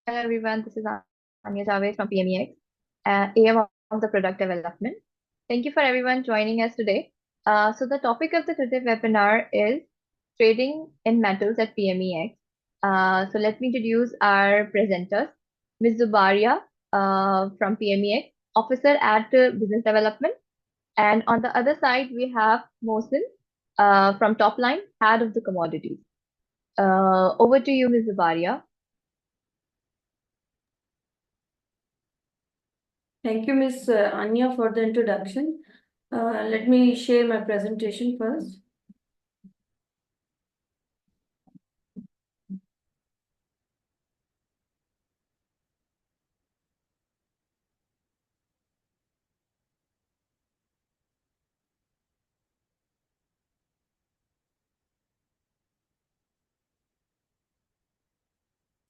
Hello everyone, this is Anya Javed from PMEX, AM of the Product Development. Thank you for everyone joining us today. So the topic of the today webinar is trading in metals at PMEX. So let me introduce our presenters. Ms. Zubaria from PMEX, Officer at Business Development. And on the other side, we have Mohsin from Topline, Head of the Commodities. Over to you, Ms. Zubaria. Thank you, Ms. Anya, for the introduction. Let me share my presentation first.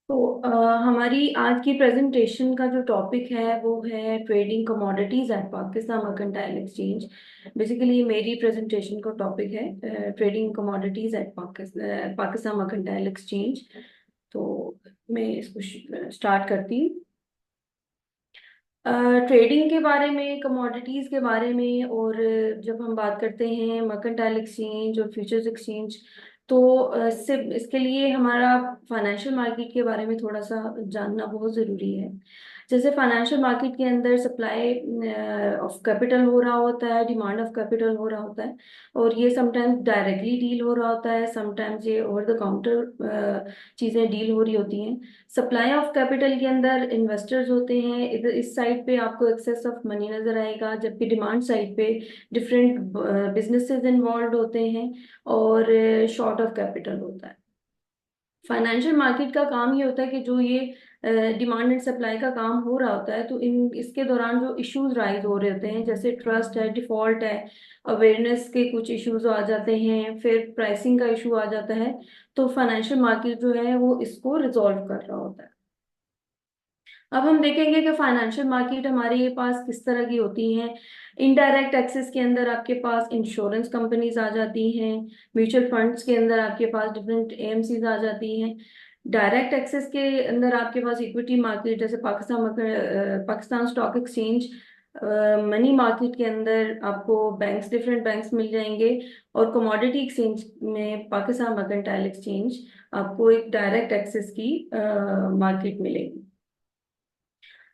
तो हमारी आज की presentation का जो topic है वो है trading commodities at Pakistan mercantile exchange. Basically मेरी प्रेजेंटेशन का टॉपिक है trading commodities at Pakistan mercantile exchange. तो मैं इसको स्टार्ट करती हूँ। ट्रेडिंग के बारे में, कमोडिटीज के बारे में, और जब हम बात करते हैं मर्केंटाइल एक्सचेंज और फ्यूचर्स एक्सचेंज, तो इससे इसके लिए हमारा फाइनेंशियल मार्केट के बारे में थोड़ा सा जानना बहुत ज़रूरी है। जैसे फाइनेंशियल मार्केट के अंदर सप्लाई ऑफ कैपिटल हो रहा होता है, डिमांड ऑफ कैपिटल हो रहा होता है, और ये समटाइम्स डायरेक्टली डील हो रहा होता है, समटाइम्स ये ओवर द काउंटर चीज़ें डील हो रही होती हैं। सप्लाई ऑफ कैपिटल के अंदर इन्वेस्टर्स होते हैं, इधर इस साइड पे आपको एक्सेस ऑफ मनी नजर आएगा, जबकि डिमांड साइड पे डिफरेंट बिजनेसेस इन्वॉल्व होते हैं और शॉर्ट ऑफ कैपिटल होता है। फाइनेंशियल मार्केट का काम ये होता है कि जो ये डिमांड एंड सप्लाई का काम हो रहा होता है, तो इन इसके दौरान जो इश्यूज राइज हो रहे होते हैं, जैसे ट्रस्ट है, डिफॉल्ट है, अवेयरनेस के कुछ इश्यूज आ जाते हैं, फिर प्राइसिंग का इशू आ जाता है, तो फाइनेंशियल मार्केट जो है वो इसको रिजॉल्व कर रहा होता है। अब हम देखेंगे कि फाइनेंशियल मार्केट हमारे पास किस तरह की होती हैं। इनडायरेक्ट एक्सेस के अंदर आपके पास इंश्योरेंस कंपनीज आ जाती हैं, म्यूचुअल फंड्स के अंदर आपके पास डिफरेंट एएमसीज आ जाती हैं। डायरेक्ट एक्सेस के अंदर आपके पास इक्विटी मार्केट, जैसे Pakistan stock exchange, money market के अंदर आपको बैंक्स, डिफरेंट बैंक्स मिल जाएंगे, और कमोडिटी एक्सचेंज में पाकिस्तान मर्केंटाइल एक्सचेंज आपको एक डायरेक्ट एक्सेस की मार्केट मिलेगी।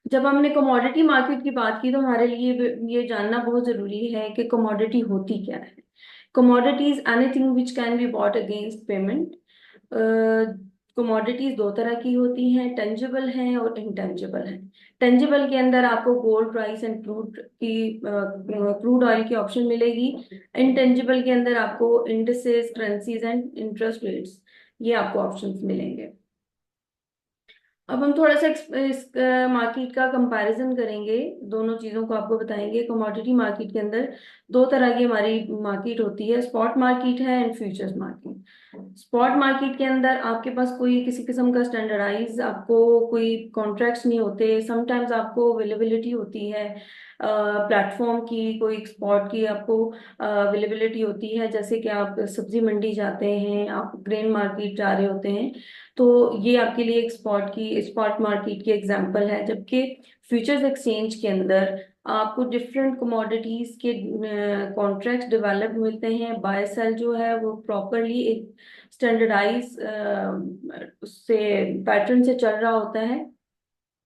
जब हमने कमोडिटी मार्केट की बात की, तो हमारे लिए ये जानना बहुत जरूरी है कि कमोडिटी होती क्या है। Commodity is anything which can be bought against payment. Commodities दो तरह की होती हैं, टेंजिबल हैं और इनटेंजिबल हैं। टेंजिबल के अंदर आपको gold price and crude oil की ऑप्शन मिलेगी। इनटेंजिबल के अंदर आपको indices, currencies and interest rates, ये आपको ऑप्शंस मिलेंगे। अब हम थोड़ा सा इस मार्केट का कंपैरिजन करेंगे, दोनों चीजों को आपको बताएंगे। कमोडिटी मार्केट के अंदर दो तरह की हमारी मार्केट होती है, स्पॉट मार्केट है and futures market. Spot market के अंदर आपके पास कोई किसी किस्म का स्टैंडर्डाइज आपको कोई कॉन्ट्रैक्ट्स नहीं होते। समटाइम्स आपको अवेलेबिलिटी होती है प्लेटफॉर्म की, कोई स्पॉट की आपको अवेलेबिलिटी होती है, जैसे कि आप सब्जी मंडी जाते हैं, आप ग्रेन मार्केट जा रहे होते हैं, तो ये आपके लिए एक स्पॉट मार्केट की एग्जांपल है। जबकि फ्यूचर्स एक्सचेंज के अंदर आपको डिफरेंट कमोडिटीज के कॉन्ट्रैक्ट्स डेवलप मिलते हैं। बाय सेल जो है वो प्रॉपरली एक स्टैंडर्डाइज उससे पैटर्न से चल रहा होता है,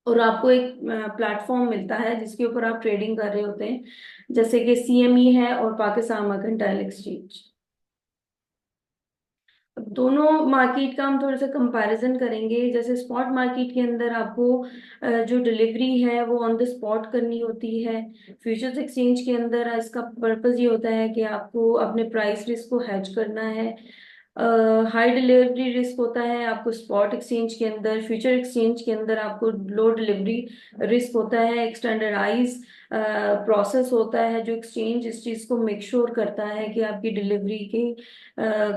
और आपको एक प्लेटफॉर्म मिलता है जिसके ऊपर आप ट्रेडिंग कर रहे होते हैं, जैसे कि सीएमई है और पाकिस्तान मर्केंटाइल एक्सचेंज। अब दोनों मार्केट का हम थोड़ा सा कंपैरिजन करेंगे। जैसे स्पॉट मार्केट के अंदर आपको जो डिलीवरी है वो ऑन द स्पॉट करनी होती है। फ्यूचर्स एक्सचेंज के अंदर इसका पर्पस ये होता है कि आपको अपने प्राइस रिस्क को हेज करना है। हाई डिलीवरी रिस्क होता है आपको स्पॉट एक्सचेंज के अंदर। फ्यूचर एक्सचेंज के अंदर आपको लो डिलीवरी रिस्क होता है। एक स्टैंडर्डाइज प्रोसेस होता है जो एक्सचेंज इस चीज को मेक श्योर करता है कि आपकी डिलीवरी के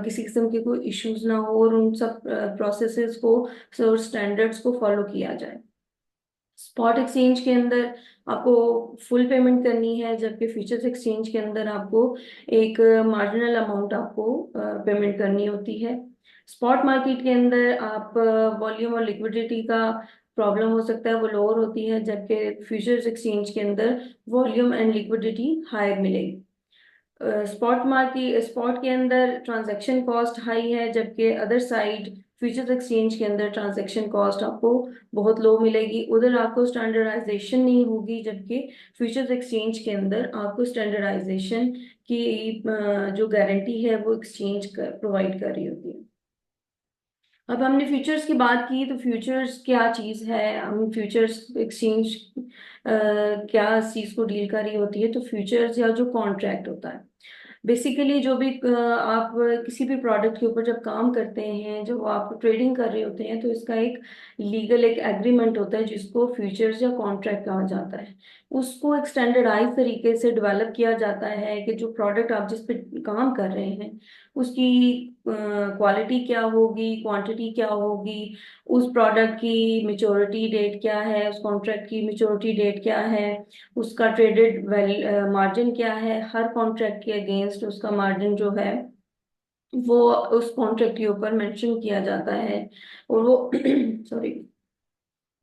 किसी किस्म के कोई इश्यूज ना हो, और उन सब प्रोसेसेस को और स्टैंडर्ड्स को फॉलो किया जाए। स्पॉट एक्सचेंज के अंदर आपको फुल पेमेंट करनी है, जबकि फ्यूचर्स एक्सचेंज के अंदर आपको एक मार्जिनल अमाउंट आपको पेमेंट करनी होती है। स्पॉट मार्केट के अंदर आप वॉल्यूम और लिक्विडिटी का प्रॉब्लम हो सकता है वो लोअर होती है, जबकि फ्यूचर्स एक्सचेंज के अंदर वॉल्यूम एंड लिक्विडिटी हायर मिलेगी। स्पॉट के अंदर ट्रांजैक्शन कॉस्ट हाई है, जबकि अदर साइड फ्यूचर्स एक्सचेंज के अंदर ट्रांजैक्शन कॉस्ट आपको बहुत लो मिलेगी। उधर आपको स्टैंडर्डाइजेशन नहीं होगी, जबकि फ्यूचर्स एक्सचेंज के अंदर आपको स्टैंडर्डाइजेशन की जो गारंटी है वो एक्सचेंज प्रोवाइड कर रही होती है। अब हमने फ्यूचर्स की बात की, तो फ्यूचर्स क्या चीज़ है, हम फ्यूचर्स एक्सचेंज क्या चीज़ को डील कर रही होती है। तो फ्यूचर्स या जो कॉन्ट्रैक्ट होता है, बेसिकली जो भी आप किसी भी प्रोडक्ट के ऊपर जब काम करते हैं, जब आप ट्रेडिंग कर रहे होते हैं, तो इसका एक लीगल एक एग्रीमेंट होता है जिसको फ्यूचर्स या कॉन्ट्रैक्ट कहा जाता है। उसको एक स्टैंडर्डाइज तरीके से डेवलप किया जाता है कि जो प्रोडक्ट आप जिस पे काम कर रहे हैं उसकी क्वालिटी क्या होगी, क्वांटिटी क्या होगी, उस प्रोडक्ट की मेच्योरिटी डेट क्या है, उस कॉन्ट्रैक्ट की मेच्योरिटी डेट क्या है, उसका ट्रेडेड मार्जिन क्या है, हर कॉन्ट्रैक्ट के अगेंस्ट उसका मार्जिन जो है वो उस कॉन्ट्रैक्ट के ऊपर मेंशन किया जाता है। और वो सॉरी,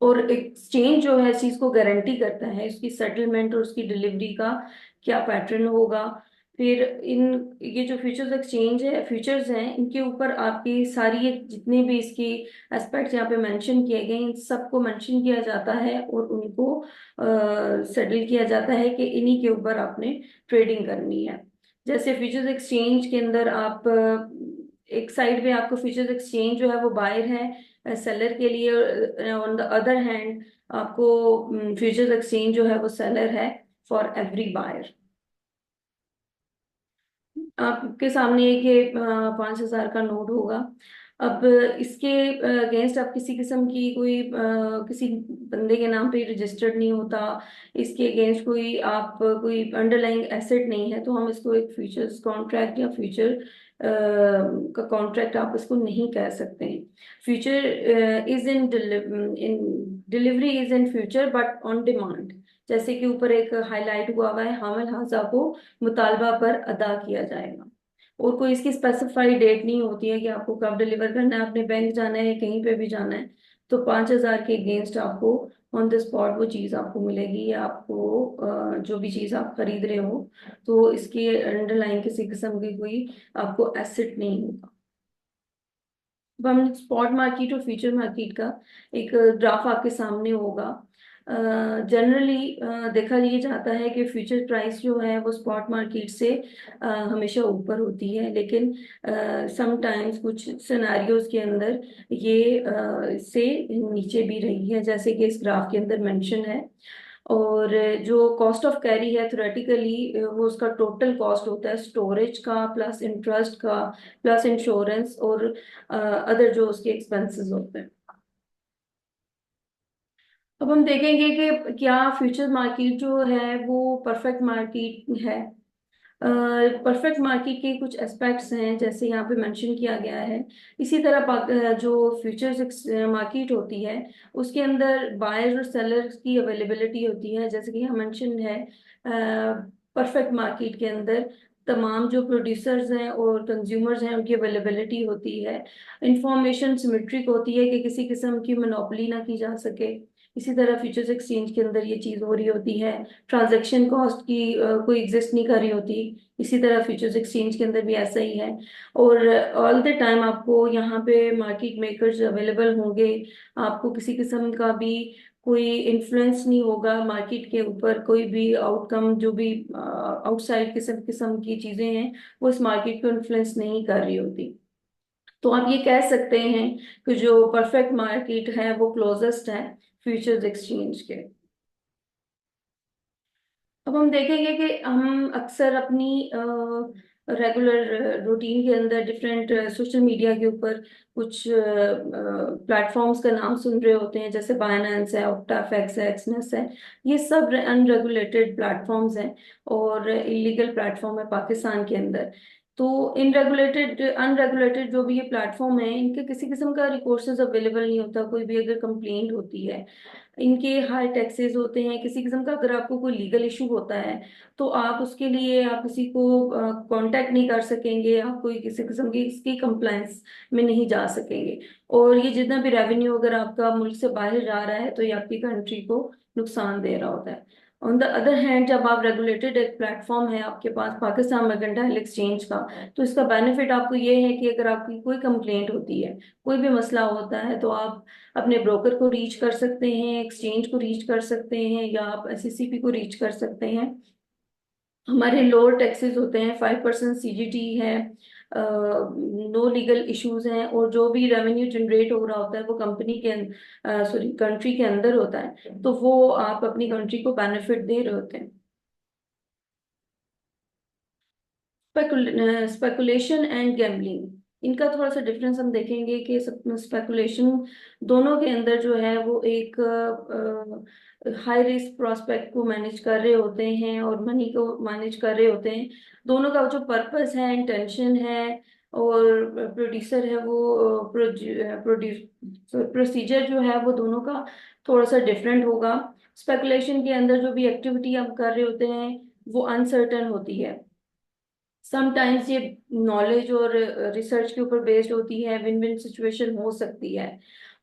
और एक्सचेंज जो है इस चीज को गारंटी करता है इसकी सेटलमेंट और उसकी डिलीवरी का क्या पैटर्न होगा। फिर इन ये जो फ्यूचर्स एक्सचेंज है, फ्यूचर्स हैं, इनके ऊपर आपकी सारी ये जितने भी इसकी एस्पेक्ट्स यहाँ पे मेंशन किए गए इन सबको मेंशन किया जाता है और उनको सेटल किया जाता है कि इन्हीं के ऊपर आपने ट्रेडिंग करनी है। जैसे फ्यूचर्स एक्सचेंज के अंदर आप एक साइड पे आपको फ्यूचर्स एक्सचेंज जो है वो बायर है सेलर के लिए, ऑन द अदर हैंड आपको फ्यूचर्स एक्सचेंज जो है वो सेलर है फॉर एवरी बायर। आपके सामने एक ये 5,000 का नोट होगा। अब इसके अगेंस्ट आप किसी किस्म की कोई किसी बंदे के नाम पे रजिस्टर्ड नहीं होता, इसके अगेंस्ट कोई आप कोई अंडरलाइंग एसेट नहीं है, तो हम इसको एक फ्यूचर्स कॉन्ट्रैक्ट या फ्यूचर का कॉन्ट्रैक्ट आप इसको नहीं कह सकते हैं। Future is in delivery is in future but on demand, जैसे कि ऊपर एक हाईलाइट हुआ है, हामिल हाजा को मुतालबा पर अदा किया जाएगा। और कोई इसकी स्पेसिफाइड डेट नहीं होती है कि आपको कब डिलीवर करना है, अपने बैंक जाना है, कहीं पे भी जाना है, तो 5,000 के अगेंस्ट आपको ऑन द स्पॉट वो चीज़ आपको मिलेगी, या आपको जो भी चीज़ आप खरीद रहे हो तो इसके अंडरलाइन किसी किस्म की कोई आपको एसेट नहीं होगा। अब हम स्पॉट मार्केट और फ्यूचर मार्केट का एक ग्राफ आपके सामने होगा। जनरली देखा ये जाता है कि फ्यूचर प्राइस जो है वो स्पॉट मार्केट से हमेशा ऊपर होती है, लेकिन समटाइम्स कुछ सिनेरियोज के अंदर ये से नीचे भी रही है, जैसे कि इस ग्राफ के अंदर मेंशन है। और जो कॉस्ट ऑफ कैरी है थ्योरेटिकली वो उसका टोटल कॉस्ट होता है स्टोरेज का प्लस इंटरेस्ट का प्लस इंश्योरेंस और अदर जो उसके एक्सपेंसेस होते हैं। अब हम देखेंगे कि क्या फ्यूचर मार्केट जो है वो परफेक्ट मार्केट है। परफेक्ट मार्केट के कुछ एस्पेक्ट्स हैं जैसे यहाँ पे मेंशन किया गया है। इसी तरह जो फ्यूचर्स मार्केट होती है उसके अंदर बायर्स और सेलर्स की अवेलेबिलिटी होती है, जैसे कि यहाँ मेंशन है परफेक्ट मार्केट के अंदर तमाम जो प्रोड्यूसर्स हैं और कंज्यूमर्स हैं उनकी अवेलेबिलिटी होती है। इंफॉर्मेशन सिमेट्रिक होती है कि किसी किस्म की मोनोपोली ना की जा सके। इसी तरह फ्यूचर्स एक्सचेंज के अंदर ये चीज़ हो रही होती है, ट्रांजैक्शन कॉस्ट की कोई एग्जिस्ट नहीं कर रही होती। इसी तरह फ्यूचर्स एक्सचेंज के अंदर भी ऐसा ही है। और ऑल द टाइम आपको यहाँ पे मार्केट मेकर्स अवेलेबल होंगे, आपको किसी किस्म का भी कोई इन्फ्लुएंस नहीं होगा मार्केट के ऊपर, कोई भी आउटकम जो भी आउटसाइड किस्म किस्म की चीजें हैं वो इस मार्केट को इन्फ्लुएंस नहीं कर रही होती। तो आप ये कह सकते हैं कि जो परफेक्ट मार्केट है वो क्लोजेस्ट है फ्यूचर्स एक्सचेंज के। अब हम देखेंगे कि हम अक्सर अपनी रेगुलर रूटीन के अंदर डिफरेंट सोशल मीडिया के ऊपर कुछ प्लेटफॉर्म्स का नाम सुन रहे होते हैं, जैसे बायनेंस है, ऑक्टाफैक्स है, एक्सनेस है। ये सब अनरेगुलेटेड प्लेटफॉर्म्स हैं और इलीगल प्लेटफॉर्म है पाकिस्तान के अंदर। तो इन रेगुलेटेड अनरेगुलेटेड जो भी ये प्लेटफॉर्म है इनके किसी किस्म का रिसोर्सेज अवेलेबल नहीं होता, कोई भी अगर कंप्लेंट होती है इनके हाई टैक्सेस होते हैं। किसी किस्म का अगर आपको कोई लीगल इशू होता है तो आप उसके लिए आप किसी को कांटेक्ट नहीं कर सकेंगे, आप कोई किसी किस्म की इसकी कंप्लायंस में नहीं जा सकेंगे। और ये जितना भी रेवेन्यू अगर आपका मुल्क से बाहर जा रहा है तो ये आपकी कंट्री को नुकसान दे रहा होता है। ऑन द अदर हैंड, जब आप रेगुलेटेड एक प्लेटफॉर्म है आपके पास पाकिस्तान मर्केंटाइल एक्सचेंज का, तो इसका बेनिफिट आपको ये है कि अगर आपकी कोई कंप्लेंट होती है, कोई भी मसला होता है, तो आप अपने ब्रोकर को रीच कर सकते हैं, एक्सचेंज को रीच कर सकते हैं, या आप एससीसीपी को रीच कर सकते हैं। हमारे लोअर टैक्सेस होते हैं, 5% सीजीटी है, नो लीगल इश्यूज हैं, और जो भी रेवेन्यू जनरेट हो रहा होता है वो कंपनी के सॉरी कंट्री के अंदर होता है, तो वो आप अपनी कंट्री को बेनिफिट दे रहे होते हैं। स्पेकुलेशन एंड गैम्बलिंग, इनका थोड़ा सा डिफरेंस हम देखेंगे कि स्पेकुलेशन दोनों के अंदर जो है वो एक हाई रिस्क प्रोस्पेक्ट को मैनेज कर रहे होते हैं और मनी को मैनेज कर रहे होते हैं। दोनों का जो पर्पस है, इंटेंशन है, और प्रोड्यूसर है वो प्रोसीजर जो है वो दोनों का थोड़ा सा डिफरेंट होगा। स्पेकुलेशन के अंदर जो भी एक्टिविटी आप कर रहे होते हैं वो अनसर्टन होती है। समटाइम्स ये नॉलेज और रिसर्च के ऊपर बेस्ड होती है, विन विन सिचुएशन हो सकती है,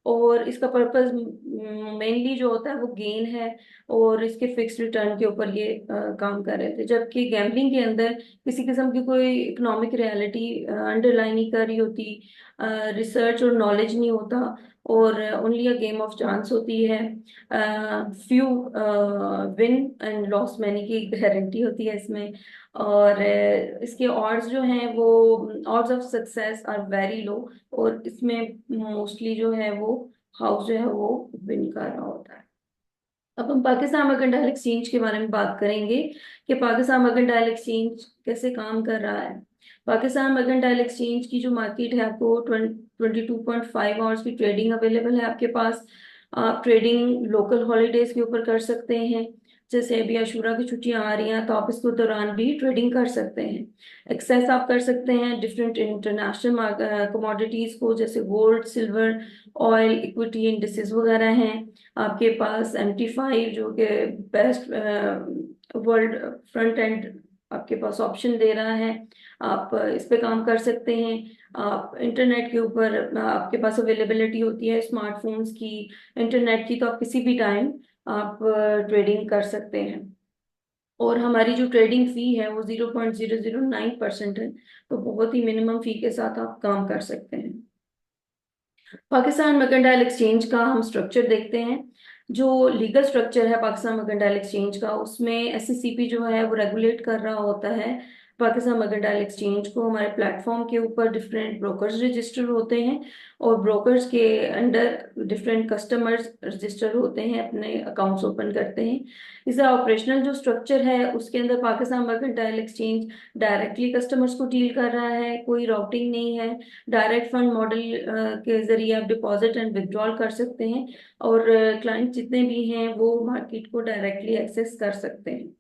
और इसका पर्पस मेनली जो होता है वो गेन है, और इसके फिक्स रिटर्न के ऊपर ये काम कर रहे थे। जबकि गैम्बलिंग के अंदर किसी किस्म की कोई इकोनॉमिक रियलिटी अंडरलाइन नहीं कर रही होती, रिसर्च और नॉलेज नहीं होता, और only a game of chance होती है। Few win and loss many की गारंटी होती है इसमें, और इसके ऑड्स जो हैं वो odds of success are very low, और इसमें मोस्टली जो है वो हाउस जो है वो विन कर रहा होता है। अब हम पाकिस्तान मर्केंटाइल एक्सचेंज के बारे में बात करेंगे कि पाकिस्तान मर्केंटाइल एक्सचेंज कैसे काम कर रहा है। पाकिस्तान मर्केंटाइल एक्सचेंज की जो मार्केट है, आपको 22.5 आवर्स की ट्रेडिंग अवेलेबल है आपके पास। आप ट्रेडिंग लोकल हॉलीडेज के ऊपर कर सकते हैं, जैसे अभी आशूरा की छुट्टियां आ रही हैं तो आप इसके दौरान भी ट्रेडिंग कर सकते हैं। एक्सेस आप कर सकते हैं डिफरेंट इंटरनेशनल कमोडिटीज को, जैसे gold, silver, oil, equity indices वगैरह हैं आपके पास। MT5 जो कि बेस्ट वर्ल्ड फ्रंट एंड आपके पास ऑप्शन दे रहा है, आप इस पे काम कर सकते हैं। आप इंटरनेट के ऊपर आपके पास अवेलेबिलिटी होती है स्मार्टफोन्स की, इंटरनेट की, तो आप किसी भी टाइम आप ट्रेडिंग कर सकते हैं। और हमारी जो ट्रेडिंग फी है वो 0.009% है, तो बहुत ही मिनिमम फी के साथ आप काम कर सकते हैं। पाकिस्तान मर्केंटाइल एक्सचेंज का हम स्ट्रक्चर देखते हैं। जो लीगल स्ट्रक्चर है पाकिस्तान मर्केंटाइल एक्सचेंज का, उसमें एससीसीपी जो है वो रेगुलेट कर रहा होता है पाकिस्तान मर्केंटाइल एक्सचेंज को। हमारे प्लेटफॉर्म के ऊपर डिफरेंट ब्रोकर्स रजिस्टर होते हैं, और ब्रोकर्स के अंडर डिफरेंट कस्टमर्स रजिस्टर होते हैं, अपने अकाउंट्स ओपन करते हैं। इसका ऑपरेशनल जो स्ट्रक्चर है उसके अंदर Pakistan mercantile exchange directly customers को डील कर रहा है, कोई राउटिंग नहीं है। डायरेक्ट फंड मॉडल के जरिए आप डिपॉजिट एंड विड्रॉल कर सकते हैं, और क्लाइंट जितने भी हैं वो मार्केट को डायरेक्टली एक्सेस कर सकते हैं।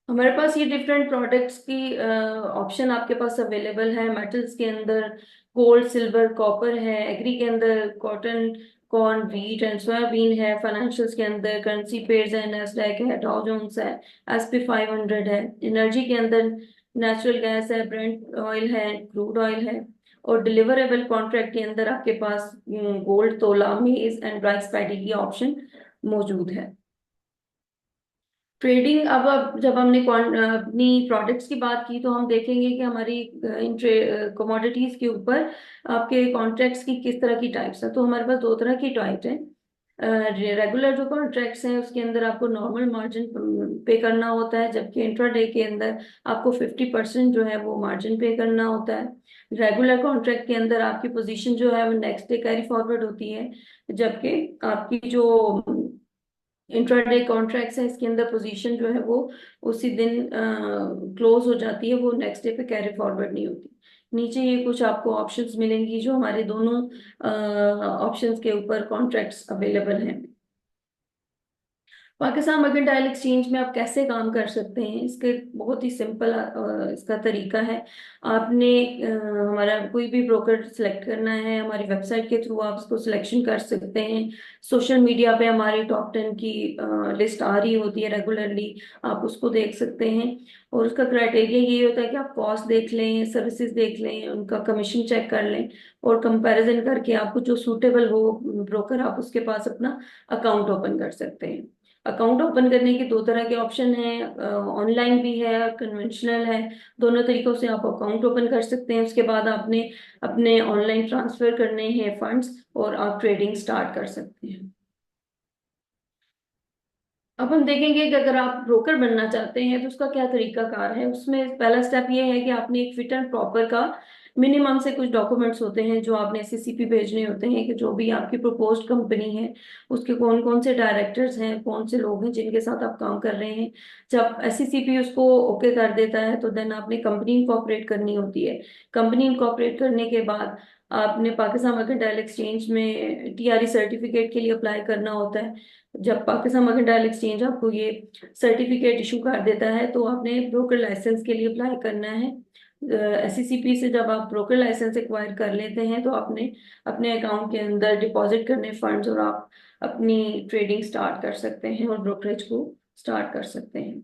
हमारे पास ये डिफरेंट प्रोडक्ट्स की ऑप्शन आपके पास अवेलेबल है। मेटल्स के अंदर गोल्ड, सिल्वर, कॉपर है। एग्री के अंदर cotton, corn, wheat and soybean है। फाइनेंशियल्स के अंदर करेंसी पेयर्स है, नैस्डैक है, डाउ जोन्स है, SP 500 है। एनर्जी के अंदर नेचुरल गैस है, ब्रेंट ऑयल है, क्रूड ऑयल है। और डिलीवरेबल कॉन्ट्रैक्ट के अंदर आपके पास गोल्ड, तोला, मेज एंड राइस पैडी की ऑप्शन मौजूद है। ट्रेडिंग, अब जब हमने अपनी प्रोडक्ट्स की बात की तो हम देखेंगे कि हमारी इन कमोडिटीज के ऊपर आपके कॉन्ट्रैक्ट्स की किस तरह की टाइप्स है। तो हमारे पास दो तरह की टाइप है। रेगुलर जो कॉन्ट्रैक्ट्स हैं उसके अंदर आपको नॉर्मल मार्जिन पे करना होता है, जबकि इंट्राडे के अंदर आपको 50% जो है वो मार्जिन पे करना होता है। रेगुलर कॉन्ट्रैक्ट के अंदर आपकी पोजीशन जो है वो नेक्स्ट डे कैरी फॉरवर्ड होती है, जबकि आपकी जो इंट्राडे कॉन्ट्रैक्ट्स है इसके अंदर पोजीशन जो है वो उसी दिन क्लोज हो जाती है, वो नेक्स्ट डे पे कैरी फॉरवर्ड नहीं होती। नीचे ये कुछ आपको ऑप्शंस मिलेंगी जो हमारे दोनों ऑप्शंस के ऊपर कॉन्ट्रैक्ट्स अवेलेबल हैं। पाकिस्तान मर्केंटाइल एक्सचेंज में आप कैसे काम कर सकते हैं, इसके बहुत ही सिंपल इसका तरीका है। आपने हमारा कोई भी ब्रोकर सिलेक्ट करना है, हमारी वेबसाइट के थ्रू आप उसको सिलेक्शन कर सकते हैं। सोशल मीडिया पे हमारी टॉप 10 की लिस्ट आ रही होती है रेगुलरली, आप उसको देख सकते हैं। और उसका क्राइटेरिया ये होता है कि आप कॉस्ट देख लें, सर्विसेज देख लें, उनका कमीशन चेक कर लें, और कंपैरिजन करके आपको जो सूटेबल हो ब्रोकर, आप उसके पास अपना अकाउंट ओपन कर सकते हैं। अकाउंट ओपन करने के दो तरह के ऑप्शन हैं, ऑनलाइन भी है, कन्वेंशनल है। दोनों तरीकों से आप अकाउंट ओपन कर सकते हैं। उसके बाद आपने अपने ऑनलाइन ट्रांसफर करने हैं फंड्स, और आप ट्रेडिंग स्टार्ट कर सकते हैं। अब हम देखेंगे कि अगर आप ब्रोकर बनना चाहते हैं तो उसका क्या तरीका कार है। उसमें पहला स्टेप ये है कि आपने एक फिट एंड प्रॉपर का मिनिमम से कुछ डॉक्यूमेंट्स होते हैं जो आपने एससीसीपी भेजने होते हैं, कि जो भी आपकी प्रपोज्ड कंपनी है उसके कौन कौन से डायरेक्टर्स हैं, कौन से लोग हैं जिनके साथ आप काम कर रहे हैं। जब एससीसीपी उसको ओके कर देता है तो देन आपने कंपनी इनकॉर्पोरेट करनी होती है। कंपनी इनकॉर्पोरेट करने के बाद आपने पाकिस्तान मर्केंटाइल एक्सचेंज में टीआरई सर्टिफिकेट के लिए अप्लाई करना होता है। जब पाकिस्तान मर्केंटाइल एक्सचेंज आपको ये सर्टिफिकेट इशू कर देता है तो आपने ब्रोकर लाइसेंस के लिए अप्लाई करना है। एससीसीपी से जब आप ब्रोकर लाइसेंस एक्वायर कर लेते हैं तो आपने अपने अकाउंट के अंदर डिपॉजिट करने फंड्स, और आप अपनी ट्रेडिंग स्टार्ट कर सकते हैं और ब्रोकरेज को स्टार्ट कर सकते हैं।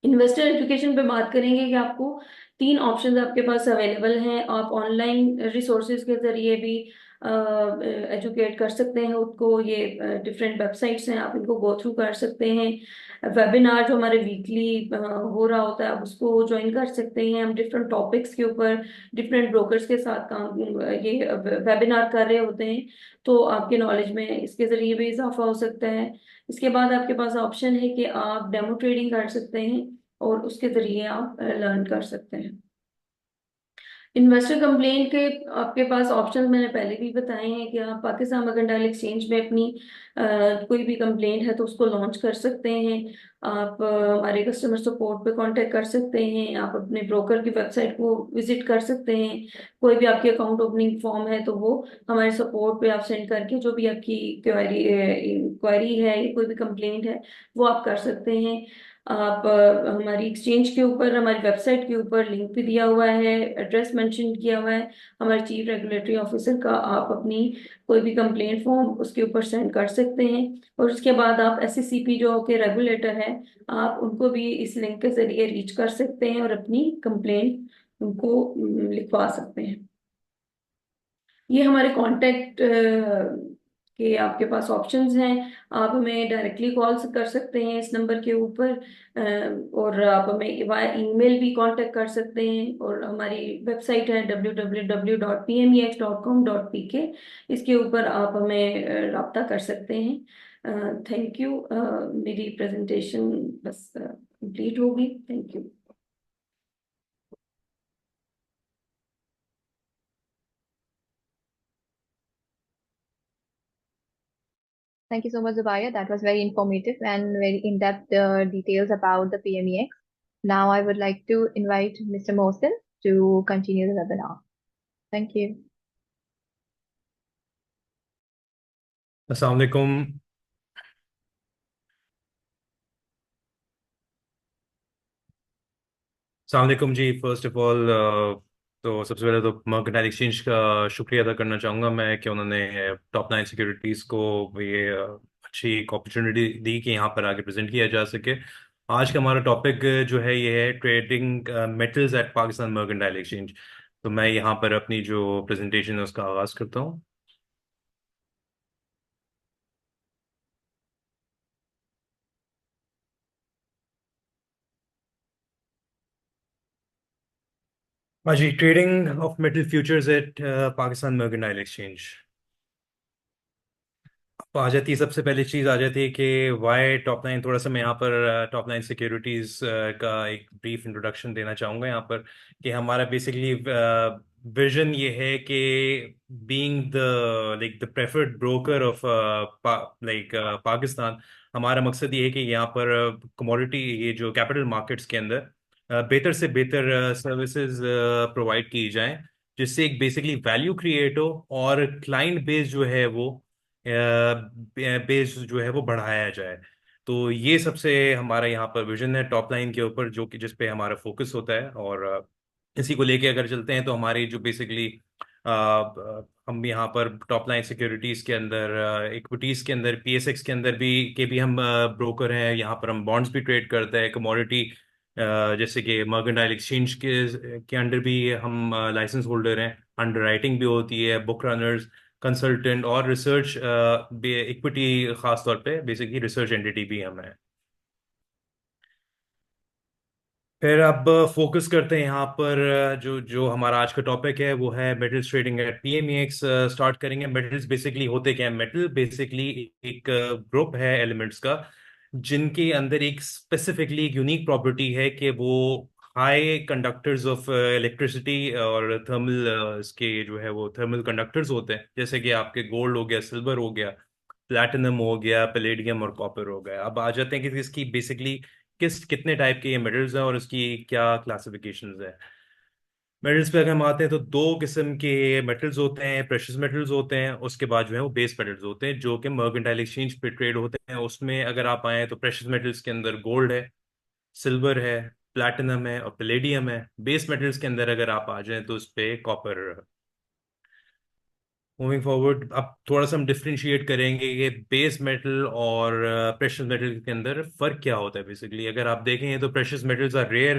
इन्वेस्टर एजुकेशन पे बात करेंगे कि आपको तीन ऑप्शंस आपके पास अवेलेबल हैं। आप ऑनलाइन रिसोर्सेज के जरिए भी एजुकेट कर सकते हैं उसको। ये डिफरेंट वेबसाइट्स हैं, आप इनको गो थ्रू कर सकते हैं। वेबिनार जो हमारे वीकली हो रहा होता है, आप उसको ज्वाइन कर सकते हैं। हम डिफरेंट टॉपिक्स के ऊपर डिफरेंट ब्रोकर्स के साथ काम ये वेबिनार कर रहे होते हैं, तो आपके नॉलेज में इसके जरिए भी इजाफा हो सकता है। इसके बाद आपके पास ऑप्शन है कि आप डेमो ट्रेडिंग कर सकते हैं, और उसके जरिए आप लर्न कर सकते हैं। इन्वेस्टर कंप्लेंट के आपके पास ऑप्शंस मैंने पहले भी बताए हैं कि आप पाकिस्तान मर्केंटाइल एक्सचेंज में अपनी कोई भी कंप्लेंट है तो उसको लॉन्च कर सकते हैं। आप हमारे कस्टमर सपोर्ट पे कांटेक्ट कर सकते हैं, आप अपने ब्रोकर की वेबसाइट को विजिट कर सकते हैं। कोई भी आपकी अकाउंट ओपनिंग फॉर्म है तो वो हमारे सपोर्ट पे आप सेंड करके जो भी आपकी क्वेरी क्वेरी है या कोई भी कंप्लेंट है वो आप कर सकते हैं। आप हमारी एक्सचेंज के ऊपर, हमारी वेबसाइट के ऊपर लिंक भी दिया हुआ है, एड्रेस मेंशन किया हुआ है हमारे चीफ रेगुलेटरी ऑफिसर का। आप अपनी कोई भी कंप्लेंट फॉर्म उसके ऊपर सेंड कर सकते हैं, और उसके बाद आप एससीसीपी जो के रेगुलेटर है, आप उनको भी इस लिंक के जरिए रीच कर सकते हैं और अपनी कंप्लेंट उनको लिखवा सकते हैं। ये हमारे कांटेक्ट के आपके पास ऑप्शंस हैं। आप हमें डायरेक्टली कॉल कर सकते हैं इस नंबर के ऊपर, और आप हमें वाया ईमेल भी कांटेक्ट कर सकते हैं। और हमारी वेबसाइट है www.pmex.com.pk, इसके ऊपर आप हमें राब्ता कर सकते हैं। Thank you. मेरी प्रेजेंटेशन बस कंप्लीट होगी। Thank you. Thank you so much, Zubaya. That was very informative and very in-depth details about the PMEX. Now I would like to invite Mr. Mohsin to continue the webinar. Thank you. अस्सलाम वालेकुम। अस्सलाम वालेकुम जी। First of all तो सबसे पहले तो mercantile exchange का शुक्रिया अदा करना चाहूँगा मैं कि उन्होंने टॉप 9 सिक्योरिटीज़ को ये अच्छी एक अपॉर्चुनिटी दी कि यहाँ पर आगे प्रेजेंट किया जा सके। आज का हमारा टॉपिक जो है ये है trading metals at Pakistan mercantile exchange. तो मैं यहाँ पर अपनी जो प्रेजेंटेशन है उसका आगाज़ करता हूँ। हाँ जी, trading of metal futures at Pakistan mercantile exchange. तो आ जाती है सबसे पहली चीज आ जाती है कि वाई टॉप 9। थोड़ा सा मैं यहाँ पर टॉप 9 सिक्योरिटीज का एक ब्रीफ इंट्रोडक्शन देना चाहूँगा यहाँ पर, कि हमारा बेसिकली विजन ये है कि being the like the preferred broker of like Pakistan. हमारा मकसद ये है कि यहाँ पर कमोडिटी ये जो कैपिटल मार्केट्स के अंदर बेहतर से बेहतर सर्विसेज प्रोवाइड की जाएं, जिससे एक बेसिकली वैल्यू क्रिएट हो और क्लाइंट बेस जो है वो बेस जो है वो बढ़ाया जाए। तो ये सबसे हमारा यहाँ पर विजन है टॉप लाइन के ऊपर, जो कि जिस पे हमारा फोकस होता है। और इसी को लेके अगर चलते हैं तो हमारी जो बेसिकली हम यहाँ पर टॉप लाइन सिक्योरिटीज के अंदर, इक्विटीज के अंदर, पीएसएक्स के अंदर भी हम ब्रोकर हैं। यहाँ पर हम बॉन्ड्स भी ट्रेड करते हैं, कमोडिटी जैसे कि मर्केंटाइल एक्सचेंज के अंडर भी हम लाइसेंस होल्डर हैं। अंडरराइटिंग भी होती है, बुक रनर्स, कंसल्टेंट और रिसर्च इक्विटी, खास तौर पे बेसिकली रिसर्च एंटिटी भी हम हैं। फिर अब फोकस करते हैं यहाँ पर, जो जो हमारा आज का टॉपिक है वो है मेटल्स ट्रेडिंग एट पीएमईएक्स। स्टार्ट करेंगे। मेटल्स बेसिकली होते क्या है? मेटल बेसिकली एक ग्रुप है एलिमेंट्स का, जिनके अंदर एक स्पेसिफिकली एक यूनिक प्रॉपर्टी है कि वो हाई कंडक्टर्स ऑफ इलेक्ट्रिसिटी और थर्मल, इसके जो है वो थर्मल कंडक्टर्स होते हैं। जैसे कि आपके गोल्ड हो गया, सिल्वर हो गया, प्लैटिनम हो गया, पैलेडियम और कॉपर हो गया। अब आ जाते हैं कि इसकी बेसिकली कितने टाइप के ये मेटल्स हैं और इसकी क्या क्लासिफिकेशंस है। मेटल्स पे अगर हम आते हैं तो दो किस्म के मेटल्स होते हैं। प्रेशियस मेटल्स होते हैं, उसके बाद जो है वो बेस मेटल्स होते हैं, जो कि मर्केंटाइल एक्सचेंज पे ट्रेड होते हैं। उसमें अगर आप आए तो प्रेशियस मेटल्स के अंदर गोल्ड है, सिल्वर है, प्लैटिनम है और पैलेडियम है। बेस मेटल्स के अंदर अगर आप आ जाएं तो उस पे कॉपर। मूविंग फॉरवर्ड, अब थोड़ा सा हम डिफ्रेंशिएट करेंगे कि बेस मेटल और प्रेशियस मेटल के अंदर फर्क क्या होता है। बेसिकली अगर आप देखें तो precious metals are rare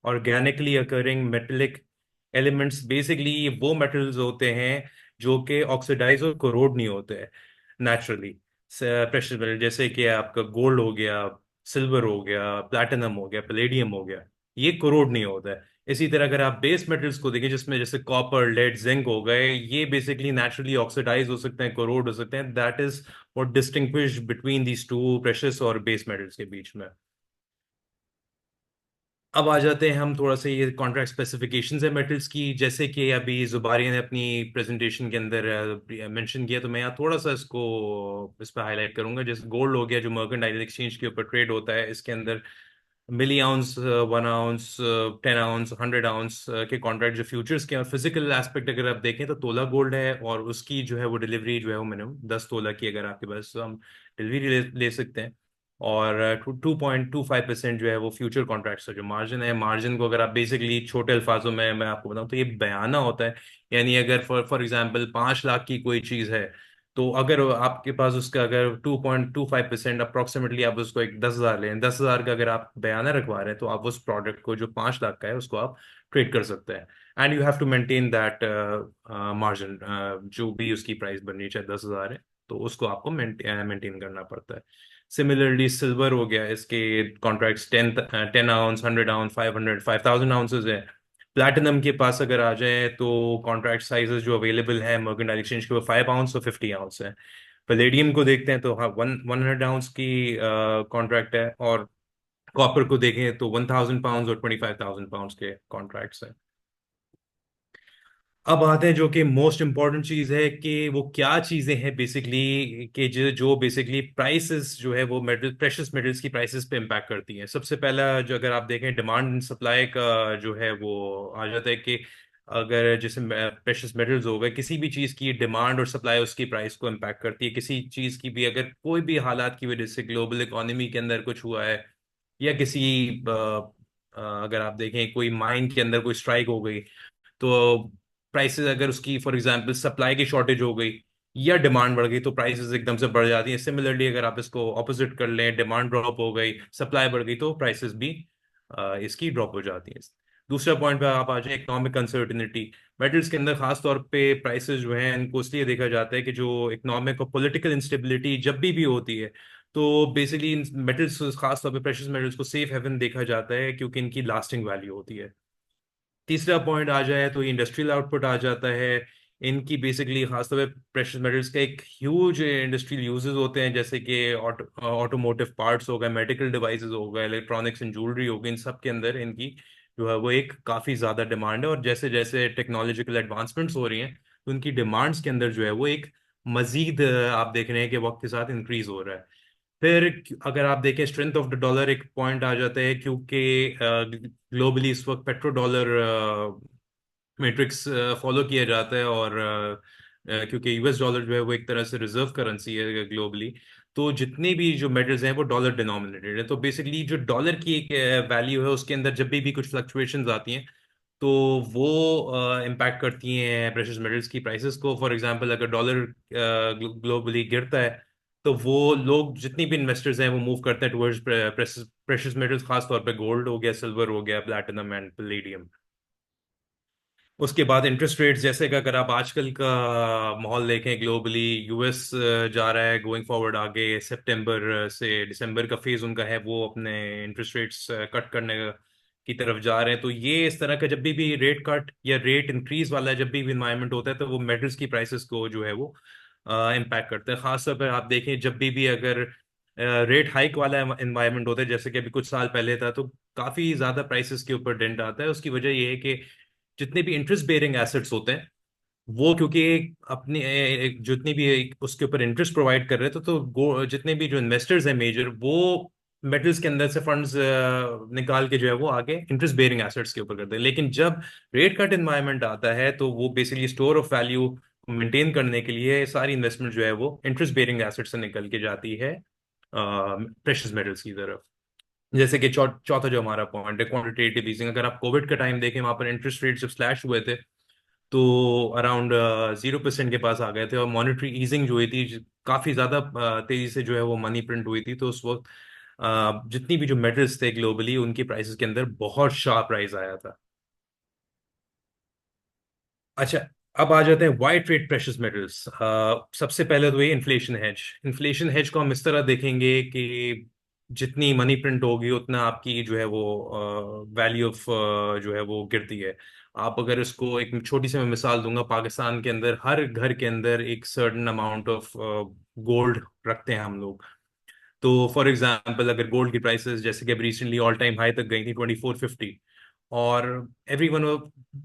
organically occurring metallic elements. Basically ये वो मेटल्स होते हैं जो कि ऑक्सीडाइज और कोरोड नहीं होते हैं नेचुरली। प्रेशियस मेटल जैसे कि आपका गोल्ड हो गया, सिल्वर हो गया, प्लैटिनम हो गया, पैलेडियम हो गया, ये कोरोड नहीं होता है। इसी तरह अगर आप बेस मेटल्स को देखें, जिसमें जैसे कॉपर, लेड, जिंक हो गए, ये बेसिकली नेचुरली ऑक्सीडाइज हो सकते हैं, कोरोड हो सकते हैं। That is what distinguish between these two, precious और बेस मेटल्स के बीच में। अब आ जाते हैं हम थोड़ा सा ये कॉन्ट्रैक्ट स्पेसिफिकेशंस है मेटल्स की। जैसे कि अभी जुबारी ने अपनी प्रेजेंटेशन के अंदर मेंशन किया, तो मैं यहाँ थोड़ा सा इसको इस पर हाईलाइट करूंगा। जैसे गोल्ड हो गया, जो मर्केंटाइल एक्सचेंज के ऊपर ट्रेड होता है, इसके अंदर मिली आउंस, 1 आउंस, 10 आउंस, 100 आउंस के कॉन्ट्रैक्ट जो फ्यूचर्स के। और फिजिकल एस्पेक्ट अगर आप देखें तो तोला गोल्ड है, और उसकी जो है वो डिलीवरी जो है वो मिनिमम 10 तोला की अगर आपके पास, तो हम डिलीवरी ले सकते हैं। और 2.25% जो है वो फ्यूचर कॉन्ट्रैक्ट्स का जो मार्जिन है। मार्जिन को अगर आप बेसिकली छोटे अल्फाजों में मैं आपको बताऊं तो ये बयाना होता है। यानी अगर फॉर एग्जांपल 5 लाख की कोई चीज़ है, तो अगर आपके पास उसका अगर 2.25% अप्रोक्सीमेटली आप उसको एक 10,000 लें, 10,000 का अगर आप बयाना रखवा रहे हैं, तो आप उस प्रोडक्ट को जो 5 लाख का है उसको आप ट्रेड कर सकते हैं। And you have to maintain that margin. जो भी उसकी प्राइस बननी है, चाहे 10,000 है, तो उसको आपको मेंटेन करना पड़ता है। सिमिलरली सिल्वर हो गया, इसके कॉन्ट्रैक्ट्स 10 आउंस, 100 आउंस, 500, 5,000 आउंसेज है। प्लैटिनम के पास अगर आ जाए तो कॉन्ट्रैक्ट साइजेस जो अवेलेबल है मर्केंटाइल एक्सचेंज के, वो 5 आउंस और 50 आउंस है। पैलेडियम को देखते हैं तो हाँ, 100 आउंस की कॉन्ट्रैक्ट है। और कॉपर को देखें तो 1,000 पाउंड और 25,000 पाउंड के कॉन्ट्रैक्ट्स हैं। अब आते हैं जो कि मोस्ट इम्पॉर्टेंट चीज है कि वो क्या चीजें हैं बेसिकली, कि जो बेसिकली प्राइसेस जो है वो मेटल, प्रेशियस मेटल्स की प्राइसेस पे इम्पैक्ट करती हैं। सबसे पहला जो अगर आप देखें डिमांड एंड सप्लाई का जो है वो आ जाता है कि अगर जैसे प्रेशियस मेटल्स हो गए, किसी भी चीज की डिमांड और सप्लाई उसकी प्राइस को इम्पैक्ट करती है। किसी चीज की भी अगर कोई भी हालात की वजह से ग्लोबल इकोनॉमी के अंदर कुछ हुआ है, या किसी अगर आप देखें कोई माइन के अंदर कोई स्ट्राइक हो गई, तो प्राइसेस अगर उसकी फॉर एग्जांपल सप्लाई की शॉर्टेज हो गई या डिमांड बढ़ गई, तो प्राइसेस एकदम से बढ़ जाती हैं। सिमिलरली अगर आप इसको ऑपोजिट कर लें, डिमांड ड्रॉप हो गई, सप्लाई बढ़ गई, तो प्राइसेस भी इसकी ड्रॉप हो जाती हैं। दूसरा पॉइंट पे आप आ जाए, इकोनॉमिक अनसर्टिनिटी। मेटल्स के अंदर खास तौर पे प्राइसेस जो हैं इनको इसलिए देखा जाता है कि जो इकोनॉमिक और पॉलिटिकल इंस्टेबिलिटी जब भी होती है, तो बेसिकली मेटल्स, खास तौर पे प्रेशियस मेटल्स को सेफ हेवन देखा जाता है, क्योंकि इनकी लास्टिंग वैल्यू होती है। तीसरा पॉइंट आ जाए तो इंडस्ट्रियल आउटपुट आ जाता है। इनकी बेसिकली खासतौर पे प्रेशियस मेटल्स का एक ह्यूज इंडस्ट्रियल यूजेस होते हैं, जैसे कि ऑटोमोटिव पार्ट्स हो गए, मेडिकल डिवाइसेस हो गए, इलेक्ट्रॉनिक्स एंड ज्वेलरी हो गई। इन सब के अंदर इनकी जो है वो एक काफ़ी ज़्यादा डिमांड है। और जैसे जैसे टेक्नोलॉजिकल एडवांसमेंट्स हो रही हैं, तो उनकी डिमांड्स के अंदर जो है वो एक मजीद आप देख रहे हैं कि वक्त के साथ इंक्रीज हो रहा है। फिर अगर आप देखें स्ट्रेंथ ऑफ द डॉलर, एक पॉइंट आ जाता है, क्योंकि ग्लोबली इस वक्त पेट्रो डॉलर मैट्रिक्स फॉलो किया जाता है। और क्योंकि यूएस डॉलर जो है वो एक तरह से रिजर्व करेंसी है ग्लोबली, तो जितने भी जो मेटल्स हैं वो डॉलर डिनोमिनेटेड है, तो बेसिकली जो डॉलर की एक वैल्यू है उसके अंदर जब भी कुछ फ्लक्चुएशंस आती हैं तो वो इम्पैक्ट करती हैं प्रेशियस मेटल्स की प्राइसेस को। फॉर एग्जांपल अगर डॉलर ग्लोबली गिरता है तो वो लोग जितनी भी इन्वेस्टर्स हैं वो मूव करते हैं टुवर्ड्स प्रेशियस मेटल्स, खास तौर पे गोल्ड हो गया, सिल्वर हो गया, प्लैटिनम एंड पैलेडियम। उसके बाद इंटरेस्ट रेट्स, जैसे कि अगर आप आजकल का माहौल देखें ग्लोबली, यूएस जा रहा है गोइंग फॉरवर्ड आगे सितंबर से दिसंबर का फेज उनका है, वो अपने इंटरेस्ट रेट्स कट करने की तरफ जा रहे हैं। तो ये इस तरह का जब भी रेट कट या रेट इंक्रीज वाला जब भी इन्वायरमेंट होता है तो वो मेटल्स की प्राइसेस को जो है वो इम्पैक्ट करता है। खासतौर पर आप देखें जब भी अगर रेट हाइक वाला इन्वायरमेंट होता है, जैसे कि अभी कुछ साल पहले था, तो काफी ज्यादा प्राइसेस के ऊपर डेंट आता है। उसकी वजह यह है कि जितने भी इंटरेस्ट बेयरिंग एसेट्स होते हैं वो, क्योंकि अपनी जितनी भी उसके ऊपर इंटरेस्ट प्रोवाइड कर रहे थे, तो जितने भी जो इन्वेस्टर्स हैं मेजर, वो मेटल्स के अंदर से फंड्स निकाल के जो है वो आगे इंटरेस्ट बेयरिंग एसेट्स के ऊपर करते हैं। लेकिन जब रेट कट एनवायरनमेंट आता है तो वो basically store of value maintain करने के लिए सारी इन्वेस्टमेंट जो है वो इंटरेस्ट बेयरिंग एसेट से निकल के जाती है प्रेशियस मेटल्स की तरफ। जैसे कि चौथा जो हमारा पॉइंट है क्वांटिटेटिव ईजिंग। अगर आप कोविड का टाइम देखें, वहां पर इंटरेस्ट रेट जब स्लैश हुए थे तो अराउंड 0% के पास आ गए थे, और मॉनेटरी ईजिंग जो हुई थी काफी ज्यादा तेजी से जो है वो मनी प्रिंट हुई थी। तो उस वक्त जितनी भी जो मेटल्स थे ग्लोबली उनकी प्राइसेस के अंदर बहुत शार्प राइज आया था। अच्छा, अब आ जाते हैं वाई ट्रेड प्रेशियस मेटल्स। सबसे पहले तो ये इन्फ्लेशन हेज। इन्फ्लेशन हेज को हम इस तरह देखेंगे कि जितनी मनी प्रिंट होगी उतना आपकी जो है वो वैल्यू ऑफ जो है वो गिरती है। आप अगर इसको एक छोटी सी मैं मिसाल दूंगा, पाकिस्तान के अंदर हर घर के अंदर एक सर्टेन अमाउंट ऑफ गोल्ड रखते हैं हम लोग। तो फॉर एग्जांपल अगर गोल्ड की प्राइसेस जैसे कि अभी रिसेंटली ऑल टाइम हाई तक गई थी 2450, और एवरी वन,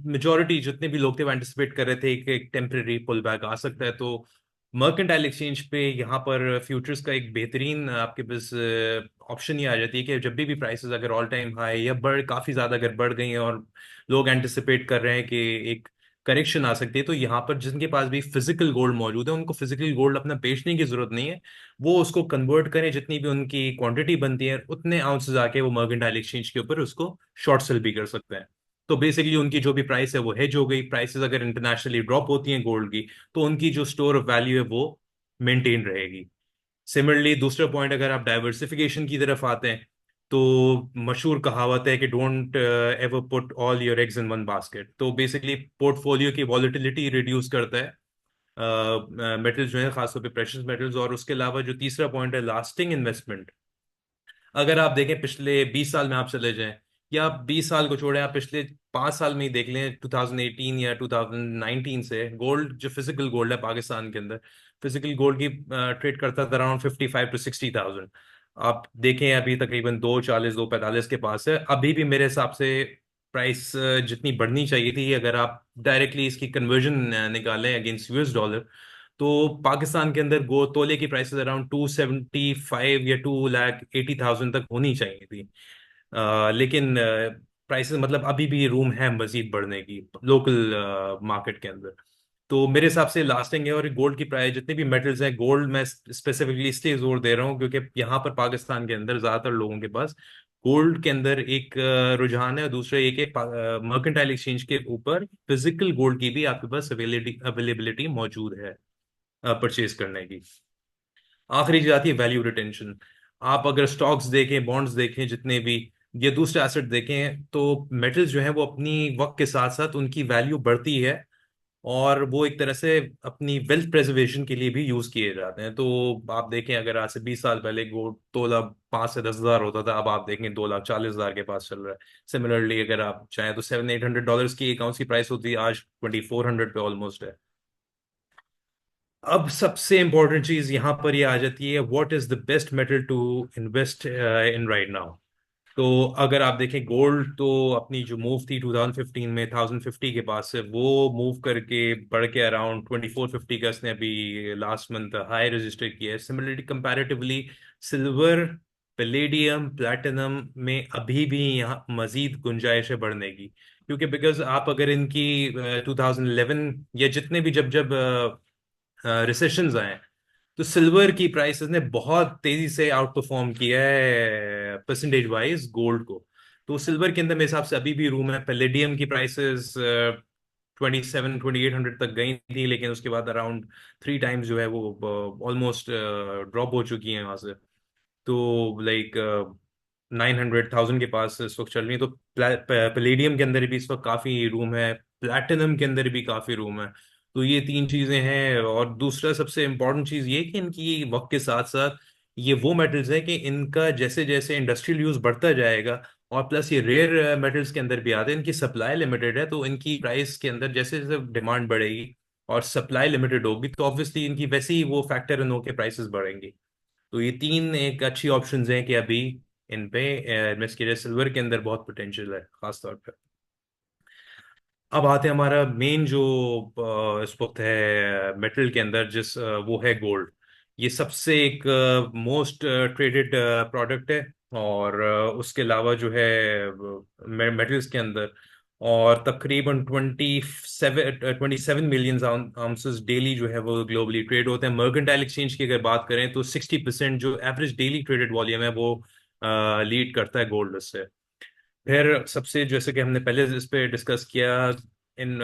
मेजोरिटी जितने भी लोग थे वो एंटिसिपेट कर रहे थे कि एक टेम्परेरी पुल बैक आ सकता है। तो मर्केंटाइल एक्सचेंज पे यहाँ पर फ्यूचर्स का एक बेहतरीन आपके पास ऑप्शन ये आ जाती है कि जब भी प्राइसेस अगर ऑल टाइम हाई या काफी ज्यादा अगर बढ़ गई हैं और लोग एंटिसिपेट कर रहे हैं कि एक करेक्शन आ सकती है, तो यहाँ पर जिनके पास भी फिजिकल गोल्ड मौजूद है उनको फिजिकल गोल्ड अपना बेचने की जरूरत नहीं है। वो उसको कन्वर्ट करें, जितनी भी उनकी क्वांटिटी बनती है उतने आउंसेस आके वो मर्केंटाइल एक्सचेंज के ऊपर उसको शॉर्ट सेल भी कर सकते हैं। तो बेसिकली उनकी जो भी प्राइस है वो हेज हो गई। प्राइसेस अगर इंटरनेशनली ड्रॉप होती हैं गोल्ड की तो उनकी जो स्टोर ऑफ वैल्यू है वो मेंटेन रहेगी। सिमिलरली दूसरा पॉइंट, अगर आप डाइवर्सिफिकेशन की तरफ आते हैं तो मशहूर कहावत है कि don't ever put all your eggs in one basket. तो बेसिकली पोर्टफोलियो की वॉलेटिलिटी रिड्यूस करता है मेटल्स जो है, खासतौर पे प्रेशियस मेटल्स। और उसके अलावा जो तीसरा पॉइंट है लास्टिंग इन्वेस्टमेंट। अगर आप देखें पिछले 20 साल में आप चले जाएं, या आप 20 साल को छोड़ें, आप पिछले 5 साल में ही देख लें, 2018 या 2019 से गोल्ड, जो फिजिकल गोल्ड है पाकिस्तान के अंदर, फिजिकल गोल्ड की ट्रेड करता था अराउंड 55 to 60,000। आप देखें अभी तकरीबन 240 245 के पास है। अभी भी मेरे हिसाब से प्राइस जितनी बढ़नी चाहिए थी, अगर आप डायरेक्टली इसकी कन्वर्जन निकालें अगेंस्ट यूएस डॉलर, तो पाकिस्तान के अंदर गो तोले की प्राइसेस अराउंड 275 या 2,80,000 तक होनी चाहिए थी। लेकिन प्राइसेस मतलब अभी भी रूम है मजीद बढ़ने की लोकल मार्केट के अंदर। तो मेरे हिसाब से लास्टिंग है। और गोल्ड की प्राइस, जितने भी मेटल्स हैं, गोल्ड मैं स्पेसिफिकली इसलिए जोर दे रहा हूँ क्योंकि यहाँ पर पाकिस्तान के अंदर ज्यादातर लोगों के पास गोल्ड के अंदर एक रुझान है, और दूसरा एक है मर्केंटाइल एक्सचेंज के ऊपर फिजिकल गोल्ड की भी आपके पास अवेलेबिलिटी मौजूद है परचेज करने की। आखिरी चीज आती है वैल्यू रिटेंशन। आप अगर स्टॉक्स देखें, बॉन्ड्स देखें, जितने भी ये दूसरे एसेट देखें, तो मेटल्स जो है वो अपनी वक्त के साथ साथ उनकी वैल्यू बढ़ती है, और वो एक तरह से अपनी वेल्थ प्रेजर्वेशन के लिए भी यूज किए जाते हैं। तो आप देखें अगर आज से 20 साल पहले गोल्ड तोला 5 से 10 हजार होता था, अब आप देखें 2,40,000 के पास चल रहा है। सिमिलरली अगर आप चाहें तो $700 800 की एक आउंस की प्राइस होती है, आज 2,400 पे ऑलमोस्ट है। अब सबसे इंपॉर्टेंट चीज यहां पर ये आ जाती है, what is the best metal to invest in right now. तो अगर आप देखें गोल्ड, तो अपनी जो मूव थी 2015 में 1050 के पास से, वो मूव करके बढ़ के अराउंड 2450 का इसने अभी लास्ट मंथ हाई रजिस्टर किया है। Similarly comparatively silver, palladium, platinum में अभी भी यहाँ मजीद गुंजाइश है बढ़ने की, क्योंकि बिकॉज आप अगर इनकी 2011 या जितने भी जब जब रिसेशंस आए, तो सिल्वर की प्राइसेस ने बहुत तेजी से आउट परफॉर्म किया है परसेंटेज वाइज गोल्ड को। तो सिल्वर के अंदर मेरे हिसाब से अभी भी रूम है। पैलेडियम की प्राइसेस 27-2800 तक गई थी, लेकिन उसके बाद अराउंड 3 टाइम्स जो है वो ऑलमोस्ट ड्रॉप हो चुकी है वहां से। तो लाइक 900,000 के पास इस वक्त चल रही है। तो पैलेडियम के अंदर भी इस वक्त काफी रूम है, प्लैटिनम के अंदर भी काफी रूम है। तो ये तीन चीजें हैं। और दूसरा सबसे इम्पोर्टेंट चीज ये कि इनकी वक्त के साथ साथ ये वो मेटल्स है कि इनका जैसे जैसे इंडस्ट्रियल यूज बढ़ता जाएगा, और प्लस ये रेयर मेटल्स के अंदर भी आते हैं, इनकी सप्लाई लिमिटेड है। तो इनकी प्राइस के अंदर जैसे जैसे डिमांड बढ़ेगी और सप्लाई लिमिटेड होगी, तो ऑब्वियसली इनकी वैसे ही वो फैक्टर इन होकर प्राइसेस बढ़ेंगी। तो ये तीन एक अच्छी ऑप्शंस हैं कि अभी इन पे इन्वेस्ट किया जाए। सिल्वर के अंदर बहुत पोटेंशियल है खास तौर पे। अब आते हैं हमारा मेन जो इस वक्त है मेटल के अंदर, वो है गोल्ड। ये सबसे एक मोस्ट ट्रेडेड प्रोडक्ट है। और उसके अलावा जो है मेटल्स के अंदर, और तकरीबन 27 मिलियन आउंसेस डेली जो है वो ग्लोबली ट्रेड होते हैं। मर्केंटाइल एक्सचेंज की अगर बात करें तो 60% जो एवरेज डेली ट्रेडेड वॉल्यूम है वो लीड करता है गोल्ड से। फिर सबसे जैसे कि हमने पहले इस पे डिस्कस किया, इन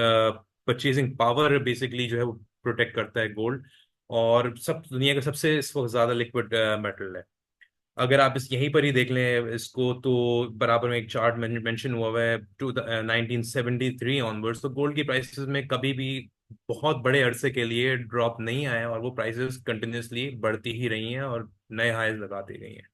परचेजिंग पावर बेसिकली जो है वो प्रोटेक्ट करता है गोल्ड। और सब दुनिया का सबसे इस वक्त ज्यादा लिक्विड मेटल है। अगर आप इस यहीं पर ही देख लें इसको, तो बराबर में एक चार्ट मेंशन हुआ हुआ है टू 1973 ऑनवर्ड्स। तो गोल्ड की प्राइसेस में कभी भी बहुत बड़े अरसे के लिए ड्रॉप नहीं आया, और वो प्राइसेस कंटिन्यूसली बढ़ती ही रही हैं और नए हाईज लगाती रही हैं।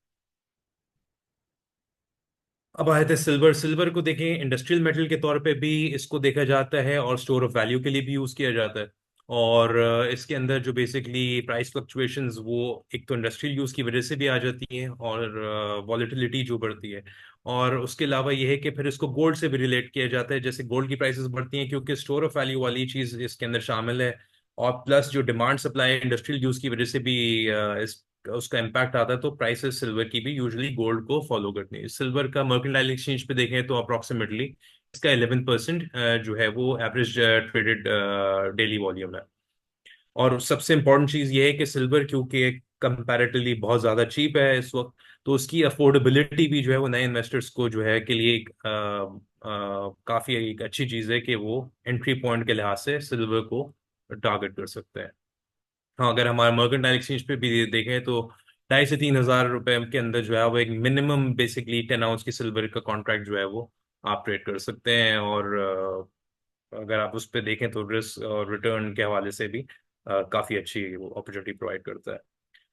अब आए थे सिल्वर। सिल्वर को देखें, इंडस्ट्रियल मेटल के तौर पे भी इसको देखा जाता है और स्टोर ऑफ वैल्यू के लिए भी यूज किया जाता है। और इसके अंदर जो बेसिकली प्राइस फ्लक्चुएशंस वो एक तो इंडस्ट्रियल यूज की वजह से भी आ जाती हैं, और वॉलेटिलिटी जो बढ़ती है। और उसके अलावा ये है कि फिर इसको गोल्ड से भी रिलेट किया जाता है। जैसे गोल्ड की प्राइसेस बढ़ती हैं क्योंकि स्टोर ऑफ वैल्यू वाली चीज इसके अंदर शामिल है। और प्लस जो डिमांड सप्लाई इंडस्ट्रियल यूज की वजह से भी इस उसका इम्पैक्ट आता है। तो प्राइसेस सिल्वर की भी यूजुअली गोल्ड को फॉलो करती है। सिल्वर का मर्केंटाइल एक्सचेंज पे देखें तो अप्रोक्सीमेटली इसका 11% जो है वो एवरेज ट्रेडेड डेली वॉल्यूम है। और सबसे इम्पोर्टेंट चीज ये है कि सिल्वर क्योंकि कंपैरेटिवली बहुत ज्यादा चीप है इस वक्त, तो उसकी अफोर्डेबिलिटी भी जो है वो नए इन्वेस्टर्स को जो है के लिए एक काफी एक अच्छी चीज है कि वो एंट्री पॉइंट के लिहाज से सिल्वर को टारगेट कर सकते हैं। हाँ, अगर हमारे मर्केंटाइल एक्सचेंज पे भी देखें तो 2,500 से 3,000 रुपए के अंदर जो है वो एक मिनिमम बेसिकली 10 आउंस की सिल्वर का कॉन्ट्रैक्ट जो है वो आप ट्रेड कर सकते हैं। और अगर आप उस पर देखें तो रिस्क और रिटर्न के हवाले से भी काफ़ी अच्छी अपॉर्चुनिटी प्रोवाइड करता है।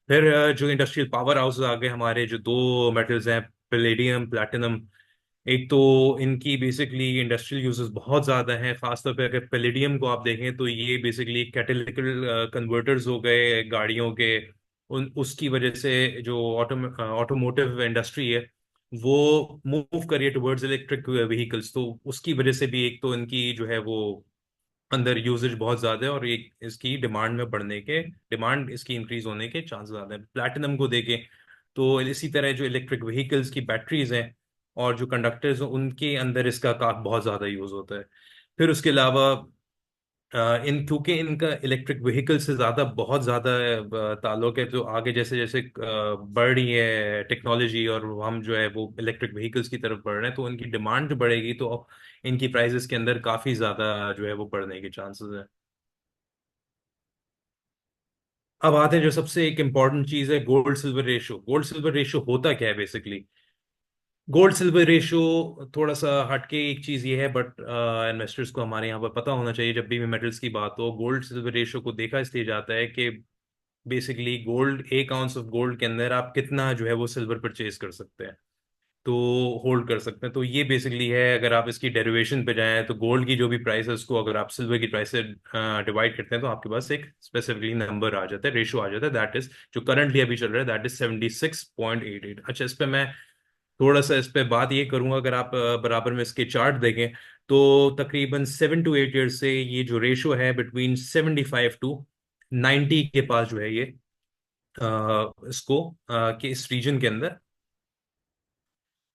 फिर जो इंडस्ट्रियल पावर हाउसेज आ गए हमारे, जो दो मेटल्स हैं पैलेडियम प्लैटिनम। एक तो इनकी बेसिकली इंडस्ट्रियल यूजेस बहुत ज़्यादा हैं। खासतौर पे अगर पैलेडियम को आप देखें तो ये बेसिकली कैटेलिटिकल कन्वर्टर्स हो गए गाड़ियों के, उन उसकी वजह से जो ऑटोमोटिव इंडस्ट्री है वो मूव करिए टुवर्ड्स इलेक्ट्रिक व्हीकल्स। तो उसकी वजह से भी एक तो इनकी जो है वो अंदर यूजेज बहुत ज्यादा है, और एक इसकी डिमांड में बढ़ने के डिमांड इसकी इंक्रीज होने के चांस ज्यादा है। प्लैटिनम को देखें तो इसी तरह जो इलेक्ट्रिक व्हीकल्स की बैटरीज हैं और जो कंडक्टर्स हैं उनके अंदर इसका का बहुत ज्यादा यूज होता है। फिर उसके अलावा इन क्योंकि इनका इलेक्ट्रिक व्हीकल से ज्यादा बहुत ज्यादा ताल्लुक है, तो आगे जैसे जैसे बढ़ रही है टेक्नोलॉजी और हम जो है वो इलेक्ट्रिक व्हीकल्स की तरफ बढ़ रहे हैं, तो उनकी डिमांड जो बढ़ेगी तो इनकी प्राइसेस के अंदर काफी ज्यादा जो है वो बढ़ने के चांसेस है। अब आते हैं जो सबसे एक इम्पॉर्टेंट चीज है, gold silver ratio. Gold silver ratio होता क्या है बेसिकली? गोल्ड सिल्वर रेशियो थोड़ा सा हटके एक चीज ये है, बट इन्वेस्टर्स को हमारे यहाँ पर पता होना चाहिए जब भी मेटल्स की बात हो। गोल्ड सिल्वर रेशियो को देखा इसलिए जाता है कि basically gold, 1 ounce of gold के अंदर आप कितना जो है वो सिल्वर परचेज कर सकते हैं, तो होल्ड कर सकते हैं। तो ये बेसिकली है, अगर आप इसकी डेरिवेशन पे जाएं तो गोल्ड की जो भी प्राइस है उसको अगर आप सिल्वर की प्राइस से डिवाइड करते हैं तो आपके पास एक स्पेसिफिकली नंबर आ जाता है, रेशियो आ जाता है। दैट इज जो करंटली अभी चल रहा है, दैट इज 76.88। अच्छा, इस पे मैं थोड़ा सा इस पे बात ये करूंगा। अगर आप बराबर में इसके चार्ट देखें तो तकरीबन 7 to 8 ईयर्स से ये जो रेशो है बिटवीन 75 to 90 के पास जो है ये इसको कि इस रीजन के अंदर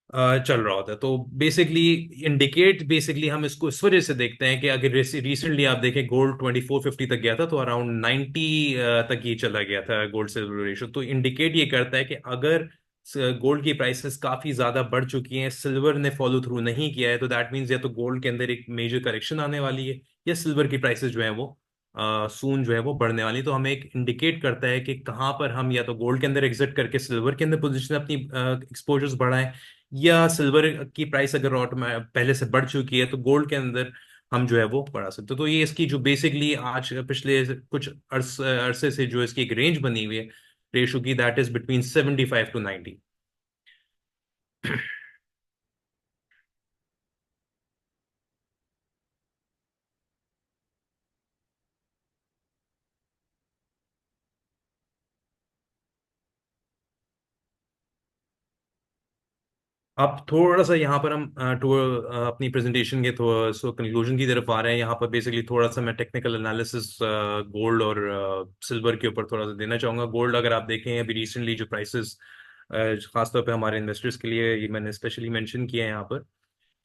चल रहा होता है। तो बेसिकली इंडिकेट बेसिकली हम इसको इस वजह से देखते हैं कि अगर रिसेंटली आप देखें गोल्ड 2450 तक गया था, तो अराउंड 90 तक ये चला गया था गोल्ड सिल्वर रेशियो। तो इंडिकेट ये करता है कि अगर गोल्ड की प्राइसेस काफी ज्यादा बढ़ चुकी हैं, सिल्वर ने फॉलो थ्रू नहीं किया है, तो दैट मीन्स या तो गोल्ड के अंदर एक मेजर करेक्शन आने वाली है, या सिल्वर की प्राइसेस जो है वो सून जो है वो बढ़ने वाली। तो हमें एक इंडिकेट करता है कि कहाँ पर हम या तो गोल्ड के अंदर एग्जिट करके सिल्वर के अंदर पोजीशन अपनी एक्सपोजर्स बढ़ाएं, या सिल्वर की प्राइस अगर पहले से बढ़ चुकी है तो गोल्ड के अंदर हम जो है वो बढ़ा सकते हैं। तो ये इसकी जो बेसिकली आज पिछले कुछ अरसे से जो इसकी एक रेंज बनी हुई है रेशो की, दैट इज बिटवीन 75 to 90। अब थोड़ा सा यहाँ पर हम अपनी प्रेजेंटेशन के सो कंक्लूजन की तरफ आ रहे हैं। यहाँ पर बेसिकली थोड़ा सा मैं टेक्निकल एनालिसिस गोल्ड और सिल्वर के ऊपर थोड़ा सा देना चाहूंगा। गोल्ड अगर आप देखें अभी रिसेंटली जो प्राइसेस खासतौर पे हमारे इन्वेस्टर्स के लिए ये मैंने स्पेशली मेंशन किया है यहाँ पर,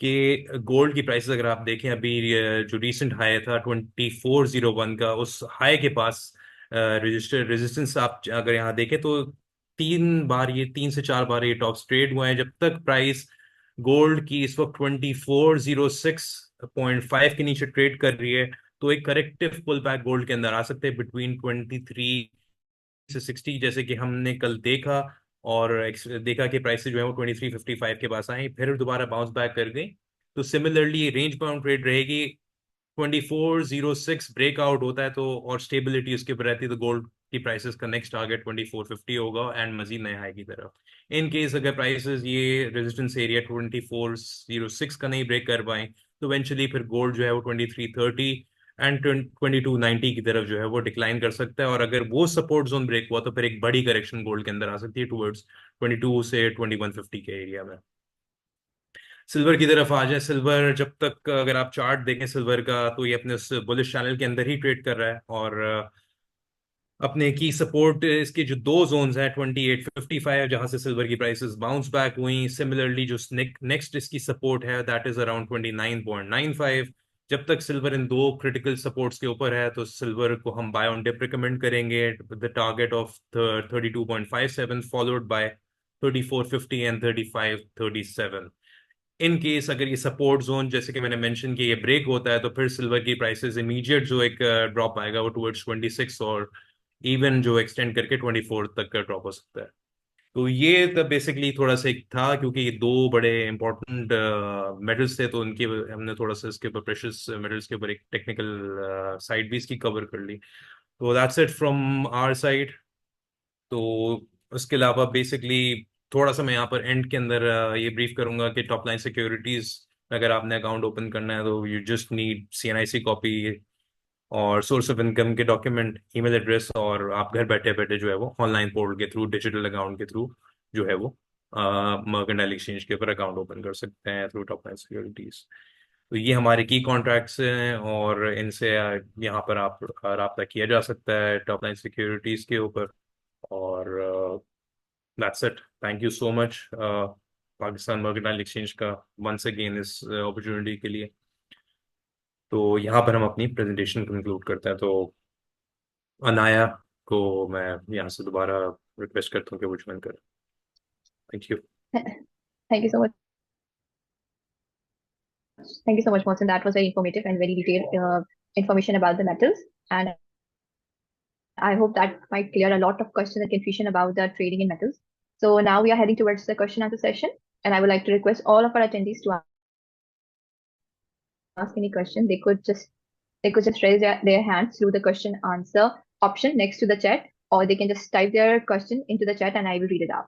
कि गोल्ड की प्राइसेस अगर आप देखें अभी जो रीसेंट हाई था 2401 का, उस हाई के पास रेजिस्टेंस आप अगर यहाँ देखें तो 3 से 4 बार ये टॉप्स ट्रेड हुए हैं। जब तक प्राइस गोल्ड की इस वक्त 2406.5 के नीचे ट्रेड कर रही है, तो एक करेक्टिव पुल बैक गोल्ड के अंदर आ सकते हैं बिटवीन 23 से 60, जैसे कि हमने कल देखा। और देखा कि प्राइसेस जो है वो 2355 के पास आई, फिर दोबारा बाउंस बैक कर गई। तो सिमिलरली ये रेंज बाउंड ट्रेड रहेगी। 2406 ब्रेकआउट होता है तो, और स्टेबिलिटी उसके ऊपर रहती है, तो गोल्ड की प्राइसेस का नेक्स्ट टारगेट 2450 होगा एंड मजीद नए हाई की तरफ। इन केस अगर प्राइसेस ये रेजिस्टेंस एरिया 2406 का नहीं ब्रेक कर पाए, तो इवेंचुअली फिर गोल्ड जो है वो 2330 एंड 2290 की तरफ जो है वो डिक्लाइन कर सकता है। और अगर वो सपोर्ट जोन ब्रेक हुआ तो फिर एक बड़ी करेक्शन गोल्ड के अंदर आ सकती है टुवर्ड्स 22 से 2150 के एरिया में। सिल्वर की तरफ आ जाए, सिल्वर जब तक अगर आप चार्ट देखें सिल्वर का, तो ये अपने उस बुलिश चैनल के अंदर ही ट्रेड कर रहा है। और अपने की सपोर्ट इसके जो दो जोन्स हैं 2855, जहां से सिल्वर की प्राइसेस बाउंस बैक हुई। सिमिलरली जो नेक्स्ट इसकी सपोर्ट है दैट इज अराउंड 29.95। जब तक सिल्वर इन दो क्रिटिकल सपोर्ट्स के ऊपर है, तो सिल्वर को हम बाय ऑन डिप रिकमेंड करेंगे, the target of 32.57 followed by 3450 and 3537। In case अगर ये सपोर्ट जोन जैसे कि मैंने मेंशन किया ये ब्रेक होता है, तो फिर सिल्वर की प्राइसेस इमीडिएट जो एक ड्रॉप आएगा वो टुवर्ड्स 26, और इवन जो एक्सटेंड करके 24 तक का ड्रॉप हो सकता है। तो ये तब बेसिकली थोड़ा सा एक था, क्योंकि ये दो बड़े इंपॉर्टेंट मेटल्स थे, तो उनके हमने थोड़ा सा इसके ऊपर प्रेशियस मेटल्स के ऊपर एक टेक्निकल साइड भी इसकी कवर कर ली। तो that's it from our side. तो उसके अलावा बेसिकली थोड़ा सा मैं यहाँ पर एंड के अंदर ये ब्रीफ करूंगा कि टॉप लाइन सिक्योरिटीज अगर आपने अकाउंट ओपन करना है, तो you just need CNIC copy और सोर्स ऑफ इनकम के डॉक्यूमेंट, ईमेल एड्रेस, और आप घर बैठे बैठे जो है वो ऑनलाइन पोर्टल के थ्रू, डिजिटल अकाउंट के थ्रू जो है वो मर्केंटाइल एक्सचेंज के ऊपर अकाउंट ओपन कर सकते हैं थ्रू टॉप लाइन सिक्योरिटीज। तो ये हमारे की कॉन्ट्रैक्ट्स हैं, और इनसे यहाँ पर आप रब्ता किया जा सकता है टॉप लाइन सिक्योरिटीज के ऊपर। और that's it. Thank you so much Pakistan mercantile exchange का वंस अगेन इस अपॉर्चुनिटी के लिए। तो यहाँ पर हम अपनी प्रेजेंटेशन कंक्लूड करते हैं। तो अनाया को मैं यहाँ से दोबारा रिक्वेस्ट करता हूँ कि वो ज्वाइन करें। Thank you. Thank you so much. Thank you so much, Mohsin. That was very informative and very detailed information about the metals. And I hope that might clear a lot of questions and confusion about the trading in metals. So now we are heading towards the question answer session. And I would like to request all of our attendees to ask any question. They could just raise their hands through the question answer option next to the chat, or they can just type their question into the chat and I will read it out.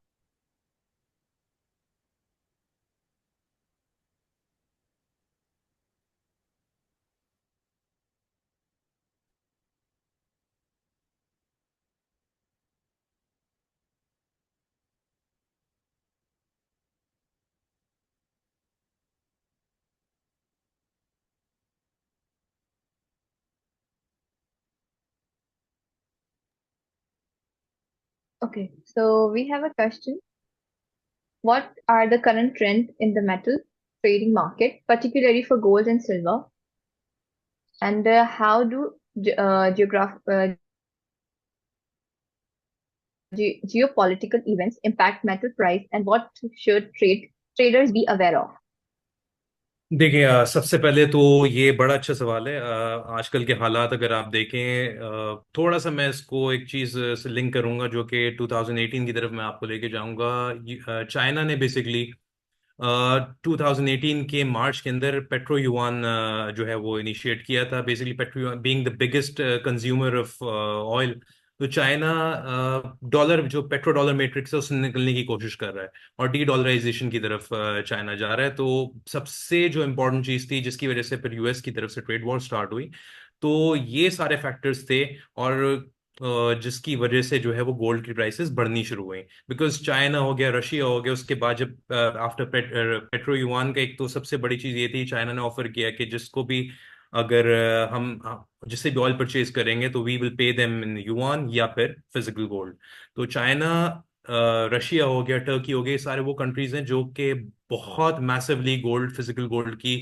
Okay, so we have a question. what are the current trends in the metal trading market, particularly for gold and silver, and how do geopolitical events impact metal price, and what should traders be aware of? देखिए, सबसे पहले तो ये बड़ा अच्छा सवाल है। आजकल के हालात अगर आप देखें, थोड़ा सा मैं इसको एक चीज़ से लिंक करूंगा जो कि 2018 की तरफ मैं आपको लेके जाऊंगा। चाइना ने बेसिकली 2018 के मार्च के अंदर पेट्रो युआन जो है वो इनिशिएट किया था। Basically petro yuan being the biggest consumer of oil, तो चाइना डॉलर जो पेट्रो डॉलर मैट्रिक्स है उससे निकलने की कोशिश कर रहा है और डी डॉलराइजेशन की तरफ चाइना जा रहा है। तो सबसे जो इम्पोर्टेंट चीज थी जिसकी वजह से फिर यूएस की तरफ से ट्रेड वॉर स्टार्ट हुई, तो ये सारे फैक्टर्स थे। और जिसकी वजह से जो है वो गोल्ड की प्राइसेस बढ़नी शुरू हुई, बिकॉज चाइना हो गया, रशिया हो गया। उसके बाद जब आफ्टर पेट्रो युआन का एक तो सबसे बड़ी चीज ये थी, चाइना ने ऑफर किया कि जिसको भी अगर जिससे भी ऑयल परचेज करेंगे तो we will pay them in yuan या फिर फिजिकल गोल्ड। तो चाइना, रशिया हो गया, टर्की हो गया, ये सारे वो कंट्रीज हैं जो कि बहुत मैसिवली गोल्ड, फिजिकल गोल्ड की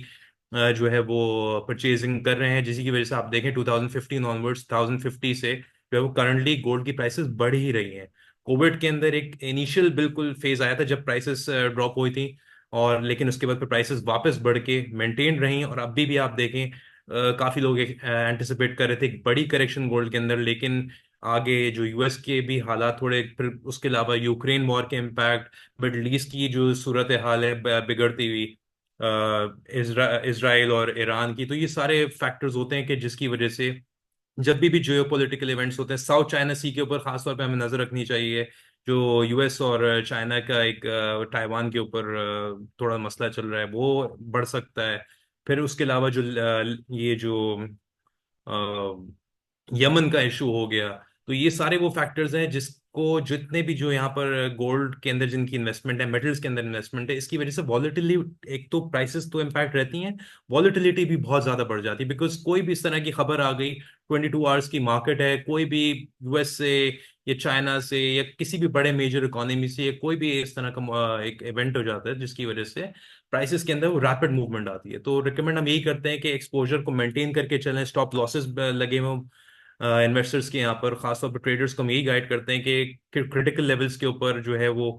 जो है वो परचेजिंग कर रहे हैं, जिसकी वजह से आप देखें 2015 ऑनवर्ड्स, 1050 से जो है वो करंटली गोल्ड की प्राइसेस बढ़ ही रही हैं। कोविड के अंदर एक इनिशियल बिल्कुल फेज आया था जब प्राइसेस ड्रॉप हुई थी, और लेकिन उसके बाद फिर प्राइसेस वापस बढ़ के मेंटेन रही। और अभी भी आप देखें, काफी लोग एंटिसिपेट कर रहे थे एक बड़ी करेक्शन गोल्ड के अंदर, लेकिन आगे जो यूएस के भी हालात थोड़े, फिर उसके अलावा यूक्रेन वॉर के इम्पैक्ट, मिडल ईस्ट की जो सूरत हाल है बिगड़ती हुई, इसराइल और ईरान की, तो ये सारे फैक्टर्स होते हैं कि जिसकी वजह से जब भी जियोपॉलिटिकल इवेंट्स होते हैं, साउथ चाइना सी के ऊपर खासतौर पे हमें नजर रखनी चाहिए। जो यूएस और चाइना का एक ताइवान के ऊपर थोड़ा मसला चल रहा है, वो बढ़ सकता है। फिर उसके अलावा जो ये जो यमन का इशू हो गया, तो ये सारे वो फैक्टर्स हैं जिसको, जितने भी जो यहाँ पर गोल्ड के अंदर जिनकी इन्वेस्टमेंट है, मेटल्स के अंदर इन्वेस्टमेंट है, इसकी वजह से वॉलेटिलिटी, एक तो प्राइसेस तो इम्पैक्ट रहती हैं, वॉलेटिलिटी भी बहुत ज्यादा बढ़ जाती है। बिकॉज कोई भी इस तरह की खबर आ गई, 22 आवर्स की मार्केट है, कोई भी यूएस से या चाइना से या किसी भी बड़े मेजर इकोनॉमी से, या कोई भी इस तरह का एक इवेंट हो जाता है जिसकी वजह से प्राइसेस के अंदर वो रैपिड मूवमेंट आती है। तो रिकमेंड हम यही करते हैं कि एक्सपोजर को मेंटेन करके चलें, स्टॉप लॉसेस लगे हुए इन्वेस्टर्स के यहाँ पर, खासतौर पर ट्रेडर्स को हम यही गाइड करते हैं कि क्रिटिकल लेवल्स के ऊपर जो है वो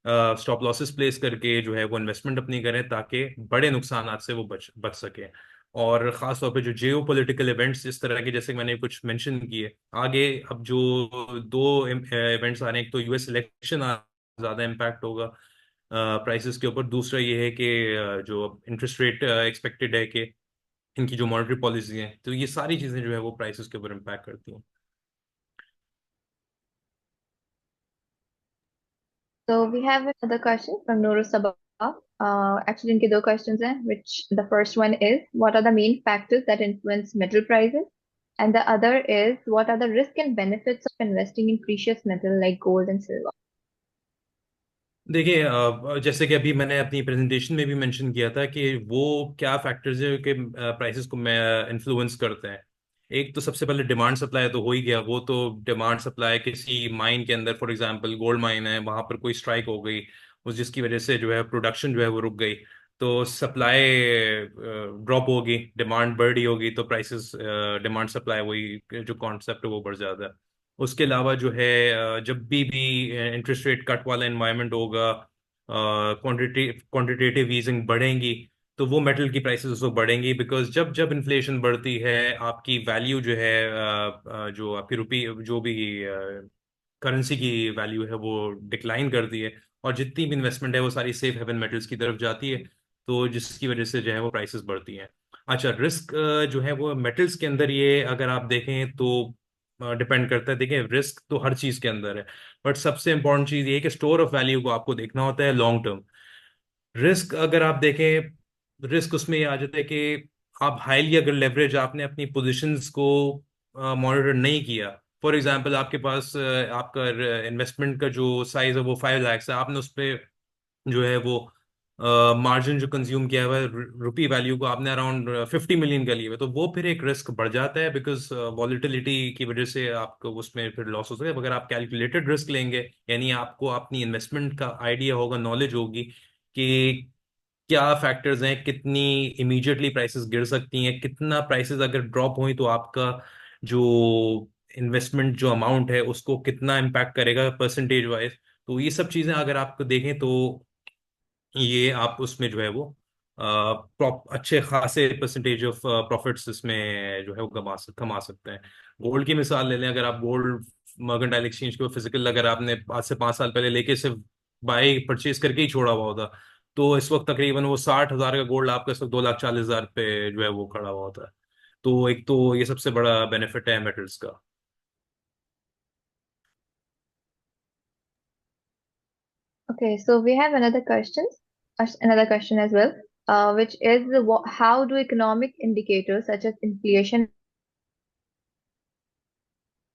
स्टॉप लॉसेस प्लेस करके जो है वो इन्वेस्टमेंट अपनी करें, ताकि बड़े नुकसान से वो बच बच सके। और खास तौर पे जो जियो पॉलिटिकल इवेंट्स इस तरह के, जैसे मैंने कुछ मेंशन किए आगे, अब जो दो इवेंट्स आ रहे हैं, एक तो यूएस इलेक्शन ज़्यादा इम्पैक्ट होगा प्राइसेस के ऊपर, दूसरा ये है कि जो इंटरेस्ट रेट एक्सपेक्टेड है कि इनकी जो मॉनेटरी पॉलिसी है, तो ये सारी चीज़ें जो है वो प्राइसेस के ऊपर इम्पैक्ट करती हैं। So we have another question from Nuru Sabah. Actually, इनके दो questions हैं, which the first one is, what are the main factors that influence metal prices? And the other is, what are the risks and benefits of investing in precious metal like gold and silver? देखिए, जैसे कि अभी मैंने अपनी presentation में भी mention किया था कि वो क्या फैक्टर्स है कि प्राइसेस को मैं इन्फ्लुएंस करते हैं। एक तो सबसे पहले डिमांड सप्लाई तो हो ही गया। वो तो डिमांड सप्लाई किसी माइन के अंदर, फॉर एग्जांपल गोल्ड माइन है, वहां पर कोई स्ट्राइक हो गई, उस जिसकी वजह से जो है प्रोडक्शन जो है वो रुक गई, तो सप्लाई ड्रॉप होगी, डिमांड बढ़ रही होगी, तो प्राइसेस, डिमांड सप्लाई वही जो कॉन्सेप्ट है वो बढ़ जाता है। उसके अलावा जो है जब भी इंटरेस्ट रेट कट वाला एनवायरनमेंट होगा, क्वांटिटेटिव ईजिंग बढ़ेंगी, तो वो मेटल की प्राइसेस उसको बढ़ेंगी। बिकॉज जब जब इन्फ्लेशन बढ़ती है, आपकी वैल्यू जो है, जो आपकी रुपी, जो भी करेंसी की वैल्यू है वो डिक्लाइन करती है, और जितनी भी इन्वेस्टमेंट है वो सारी सेफ हेवन मेटल्स की तरफ जाती है, तो जिसकी वजह से जो है वो प्राइसेस बढ़ती हैं। अच्छा, रिस्क जो है वो मेटल्स के अंदर, ये अगर आप देखें तो डिपेंड करता है। देखिए, रिस्क तो हर चीज के अंदर है, बट सबसे इंपॉर्टेंट चीज ये है कि स्टोर ऑफ वैल्यू को आपको देखना होता है लॉन्ग टर्म। रिस्क अगर आप देखें, रिस्क उसमें ये आ जाता है कि आप हाईली अगर लेवरेज, आपने अपनी पोजीशंस को मॉनिटर नहीं किया, फॉर एग्जांपल आपके पास आपका इन्वेस्टमेंट का जो साइज है वो 5 लाख है, आपने उस पर जो है वो मार्जिन जो कंज्यूम किया हुआ है रुपी वैल्यू को आपने अराउंड 50 मिलियन का लिया हुआ है, तो वो फिर एक रिस्क बढ़ जाता है, बिकॉज वॉलिटिलिटी की वजह से आपको उसमें फिर लॉस हो सकता है। अगर आप कैलकुलेटेड रिस्क लेंगे, यानी आपको अपनी इन्वेस्टमेंट का आइडिया होगा, नॉलेज होगी कि क्या फैक्टर्स हैं, कितनी इमीडिएटली प्राइसेस गिर सकती हैं, कितना प्राइसेस अगर ड्रॉप हुई तो आपका जो इन्वेस्टमेंट जो अमाउंट है उसको कितना इम्पैक्ट करेगा परसेंटेज वाइज। तो ये सब चीजें अगर आपको देखें तो ये आप उसमें जो है वो अच्छे खासे परसेंटेज ऑफ प्रॉफिट्स इसमें जो है वो कमा सकते हैं। गोल्ड की मिसाल ले लें, अगर आप गोल्ड मर्केंटाइल एक्सचेंज को फिजिकल अगर आपने आज से 5 साल पहले लेके सिर्फ बाई परचेज करके ही छोड़ा हुआ होता, तो इस वक्त तकरीबन वो 60,000 का गोल्ड आपका इस वक्त 2,40,000 पे जो है वो खड़ा हुआ होता है। तो एक तो ये सबसे बड़ा बेनिफिट है मेटल्स का। Okay, so we have another question as well, which is how do economic indicators such as inflation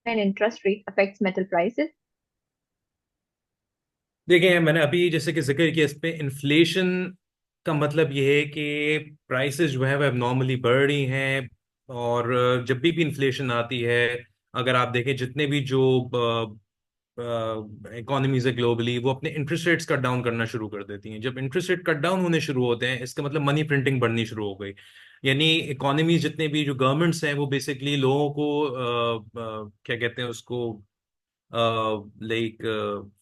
and interest rate affects metal prices? देखिए, मैंने अभी जैसे कि जिक्र किया, इस पे इन्फ्लेशन का मतलब ये है कि प्राइसेस जो है वह नॉर्मली बढ़ रही हैं। और जब भी इन्फ्लेशन आती है, अगर आप देखें जितने भी जो इकोनॉमीज है ग्लोबली, वो अपने इंटरेस्ट रेट्स कट डाउन करना शुरू कर देती हैं। जब इंटरेस्ट रेट कट डाउन होने शुरू होते हैं, इसका मतलब मनी प्रिंटिंग बढ़नी शुरू हो गई। यानी इकोनॉमीज जितने भी जो गवर्नमेंट्स हैं वो बेसिकली लोगों को क्या कहते हैं उसको, लाइक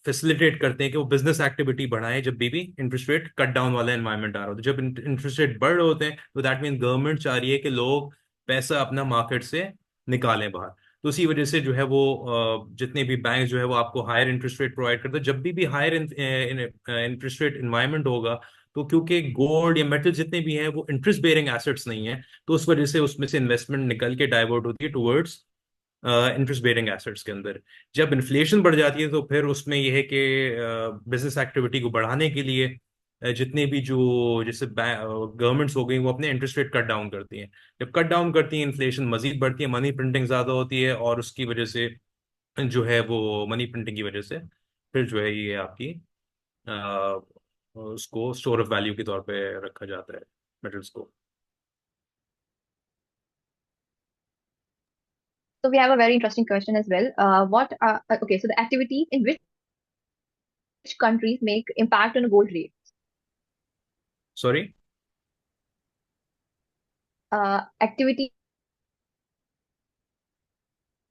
फैसिलिटेट करते हैं कि वो बिजनेस एक्टिविटी बढ़ाएं जब भी इंटरेस्ट रेट कट डाउन वाला एनवायरनमेंट आ रहा हो। तो जब इंटरेस्ट रेट बढ़ रहे होते हैं तो दैट मीन गवर्नमेंट चाह रही है कि लोग पैसा अपना मार्केट से निकालें बाहर। तो उसी वजह से जो है वो जितने भी बैंक जो है वो आपको हायर इंटरेस्ट रेट प्रोवाइड करते हैं। जब भी हायर इंटरेस्ट रेट इन्वायरमेंट होगा, तो क्योंकि गोल्ड या मेटल जितने भी हैं वो इंटरेस्ट बेयरिंग एसेट्स नहीं है, तो उस वजह से उसमें से इन्वेस्टमेंट निकल के डाइवर्ट होती है टुवर्ड्स इंटरेस्ट बेयरिंग एसेट्स के अंदर। जब इन्फ्लेशन बढ़ जाती है तो फिर उसमें यह है कि बिजनेस एक्टिविटी को बढ़ाने के लिए जितने भी जो जैसे गवर्नमेंट्स हो गई वो अपने इंटरेस्ट रेट कट डाउन करती हैं। जब कट डाउन करती हैं, इन्फ्लेशन मजीद बढ़ती है, मनी प्रिंटिंग ज्यादा होती है, और उसकी वजह से जो है वो मनी प्रिंटिंग की वजह से फिर जो है ये आपकी उसको स्टोर ऑफ वैल्यू के तौर पे रखा जाता है मेटल्स को। So we have a very interesting question as well. Okay, so the activities in which countries make impact on gold rate? Sorry, Activities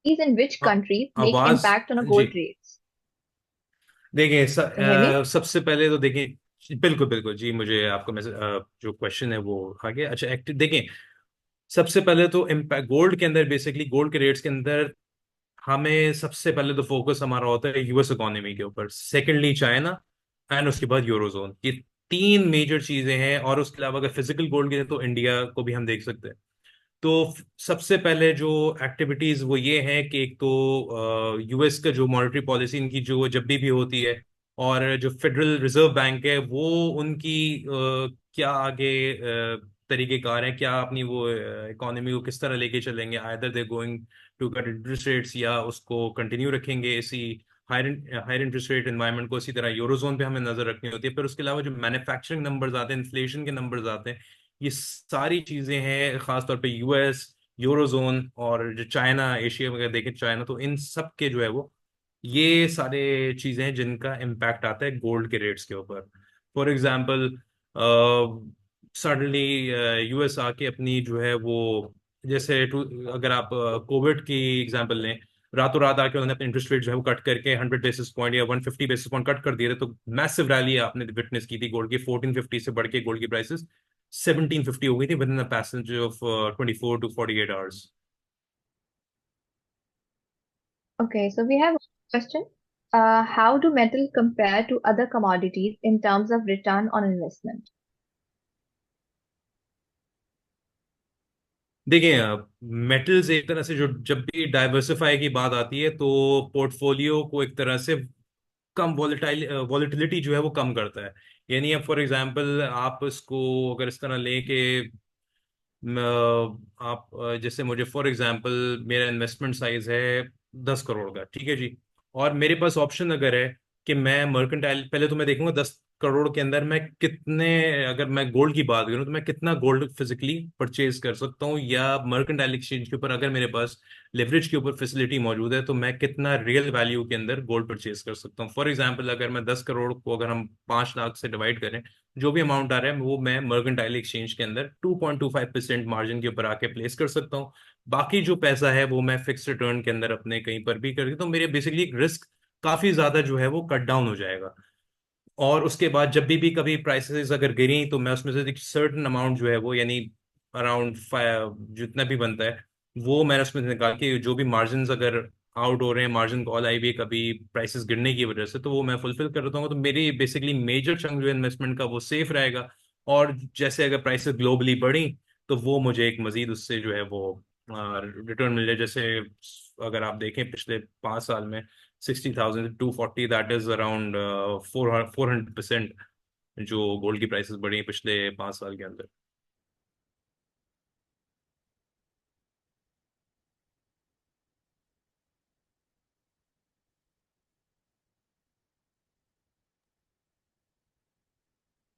in which countries make आवाज impact on a जी। gold rates? देखिए Can you hear me? सबसे पहले तो देखिए, बिल्कुल बिल्कुल जी, मुझे आपका मैसेज जो क्वेश्चन है वो आ गया। अच्छा, एक्टिव देखिए, सबसे पहले तो इम्पैक्ट गोल्ड के अंदर, बेसिकली गोल्ड के रेट्स के अंदर हमें सबसे पहले तो फोकस हमारा होता है यूएस इकोनॉमी के ऊपर, सेकेंडली चाइना, एंड उसके बाद यूरोजोन। ये तीन मेजर चीजें हैं। और उसके अलावा अगर फिजिकल गोल्ड की तो इंडिया को भी हम देख सकते हैं। तो सबसे पहले जो एक्टिविटीज वो ये हैं कि एक तो यूएस का जो मॉनेटरी पॉलिसी इनकी जो जब भी होती है, और जो फेडरल रिजर्व बैंक है वो उनकी क्या आगे तरीकेकार है, क्या अपनी वो इकोनॉमी को किस तरह लेके चलेंगे, either they going to cut interest rates या उसको कंटिन्यू रखेंगे इसी higher higher interest rate environment को। इसी तरह यूरोजोन पे हमें नजर रखनी होती है। फिर उसके अलावा जो मैन्युफैक्चरिंग नंबर्स आते हैं, इन्फ्लेशन के नंबर्स आते हैं, ये सारी चीजें हैं खासतौर पे यूएस, यूरोजोन और जो चाइना, एशिया वगैरह देखें चाइना, तो इन सब के जो है वो ये सारे चीजें हैं जिनका इम्पैक्ट आता है गोल्ड के रेट्स के ऊपर। फॉर एग्जांपल, सडनली यूएस आके अपनी जो है वो, जैसे अगर आप कोविड की एग्जांपल लें, रातों रात आके उन्होंने अपने इंटरेस्ट रेट जो है वो कट करके 100 बेसिस पॉइंट या 150 बेसिस पॉइंट कट कर दिए थे, तो मैसिव रैली आपने विटनेस की थी गोल्ड की। 1450 से बढ़ के गोल्ड की प्राइसेस 1750 हो गई थी with in the passage of 24 to 48 hours. Okay, so we have a question. How do metal compare to other commodities in terms of return on investment? देखिए, मेटल्स एक तरह से जो जब भी डाइवर्सिफाई की बात आती है तो पोर्टफोलियो को एक तरह से कम वॉलेटिलिटी जो है वो कम करता है। यानी अब फॉर एग्जांपल आप इसको अगर इस तरह लें कि आप जैसे मुझे फॉर एग्जांपल मेरा इन्वेस्टमेंट साइज है 10 करोड़ का, ठीक है जी। और मेरे पास ऑप्शन अगर है कि मैं मर्केंटाइल, पहले तो मैं देखूंगा 10 करोड़ के अंदर मैं कितने, अगर मैं गोल्ड की बात करूं तो मैं कितना गोल्ड फिजिकली परचेज कर सकता हूँ, या मर्केंटाइल एक्सचेंज के ऊपर अगर मेरे पास लेवरेज के ऊपर फैसिलिटी मौजूद है तो मैं कितना रियल वैल्यू के अंदर गोल्ड परचेज कर सकता हूँ। फॉर एग्जांपल, अगर मैं 10 करोड़ को अगर हम 5 लाख से डिवाइड करें, जो भी अमाउंट आ रहा है वो मैं मर्केंटाइल एक्सचेंज के अंदर 2.25% मार्जिन के ऊपर आके प्लेस कर सकता हूँ। बाकी जो पैसा है वो मैं फिक्स रिटर्न के अंदर अपने कहीं पर भी कर, तो मेरे बेसिकली रिस्क काफी ज्यादा जो है वो कट डाउन हो जाएगा। और उसके बाद जब भी कभी प्राइसेस अगर गिरी तो मैं उसमें से एक सर्टेन अमाउंट जो है वो, यानी अराउंड जितना भी बनता है वो मैंने उसमें से निकाल के, जो भी मार्जिन अगर आउट हो रहे हैं, मार्जिन कॉल आई हुई है कभी प्राइसेस गिरने की वजह से, तो वो मैं फुलफिल कर देता हूँ। तो मेरी बेसिकली मेजर चंक जो है इन्वेस्टमेंट का वो सेफ रहेगा। और जैसे अगर प्राइसेस ग्लोबली बढ़ी तो वो मुझे एक मजीद उससे जो है वो रिटर्न मिल जाए। जैसे अगर आप देखें पिछले 5 साल में 60,000 to 240, दैट इज अराउंड 400% जो गोल्ड की प्राइसेस बढ़ी हैं पिछले 5 साल के अंदर।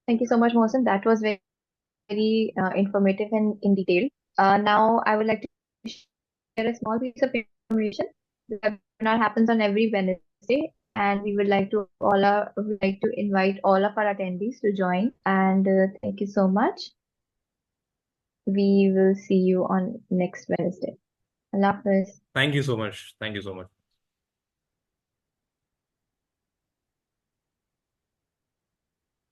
Thank you so much, Mohsen. That was very informative and in detail. Now, I would like to share a small piece of information. The webinar happens on every Wednesday, and we would like to invite all of our attendees to join. And thank you so much. We will see you on next Wednesday. Allah Hafiz. Thank you so much, thank you so much.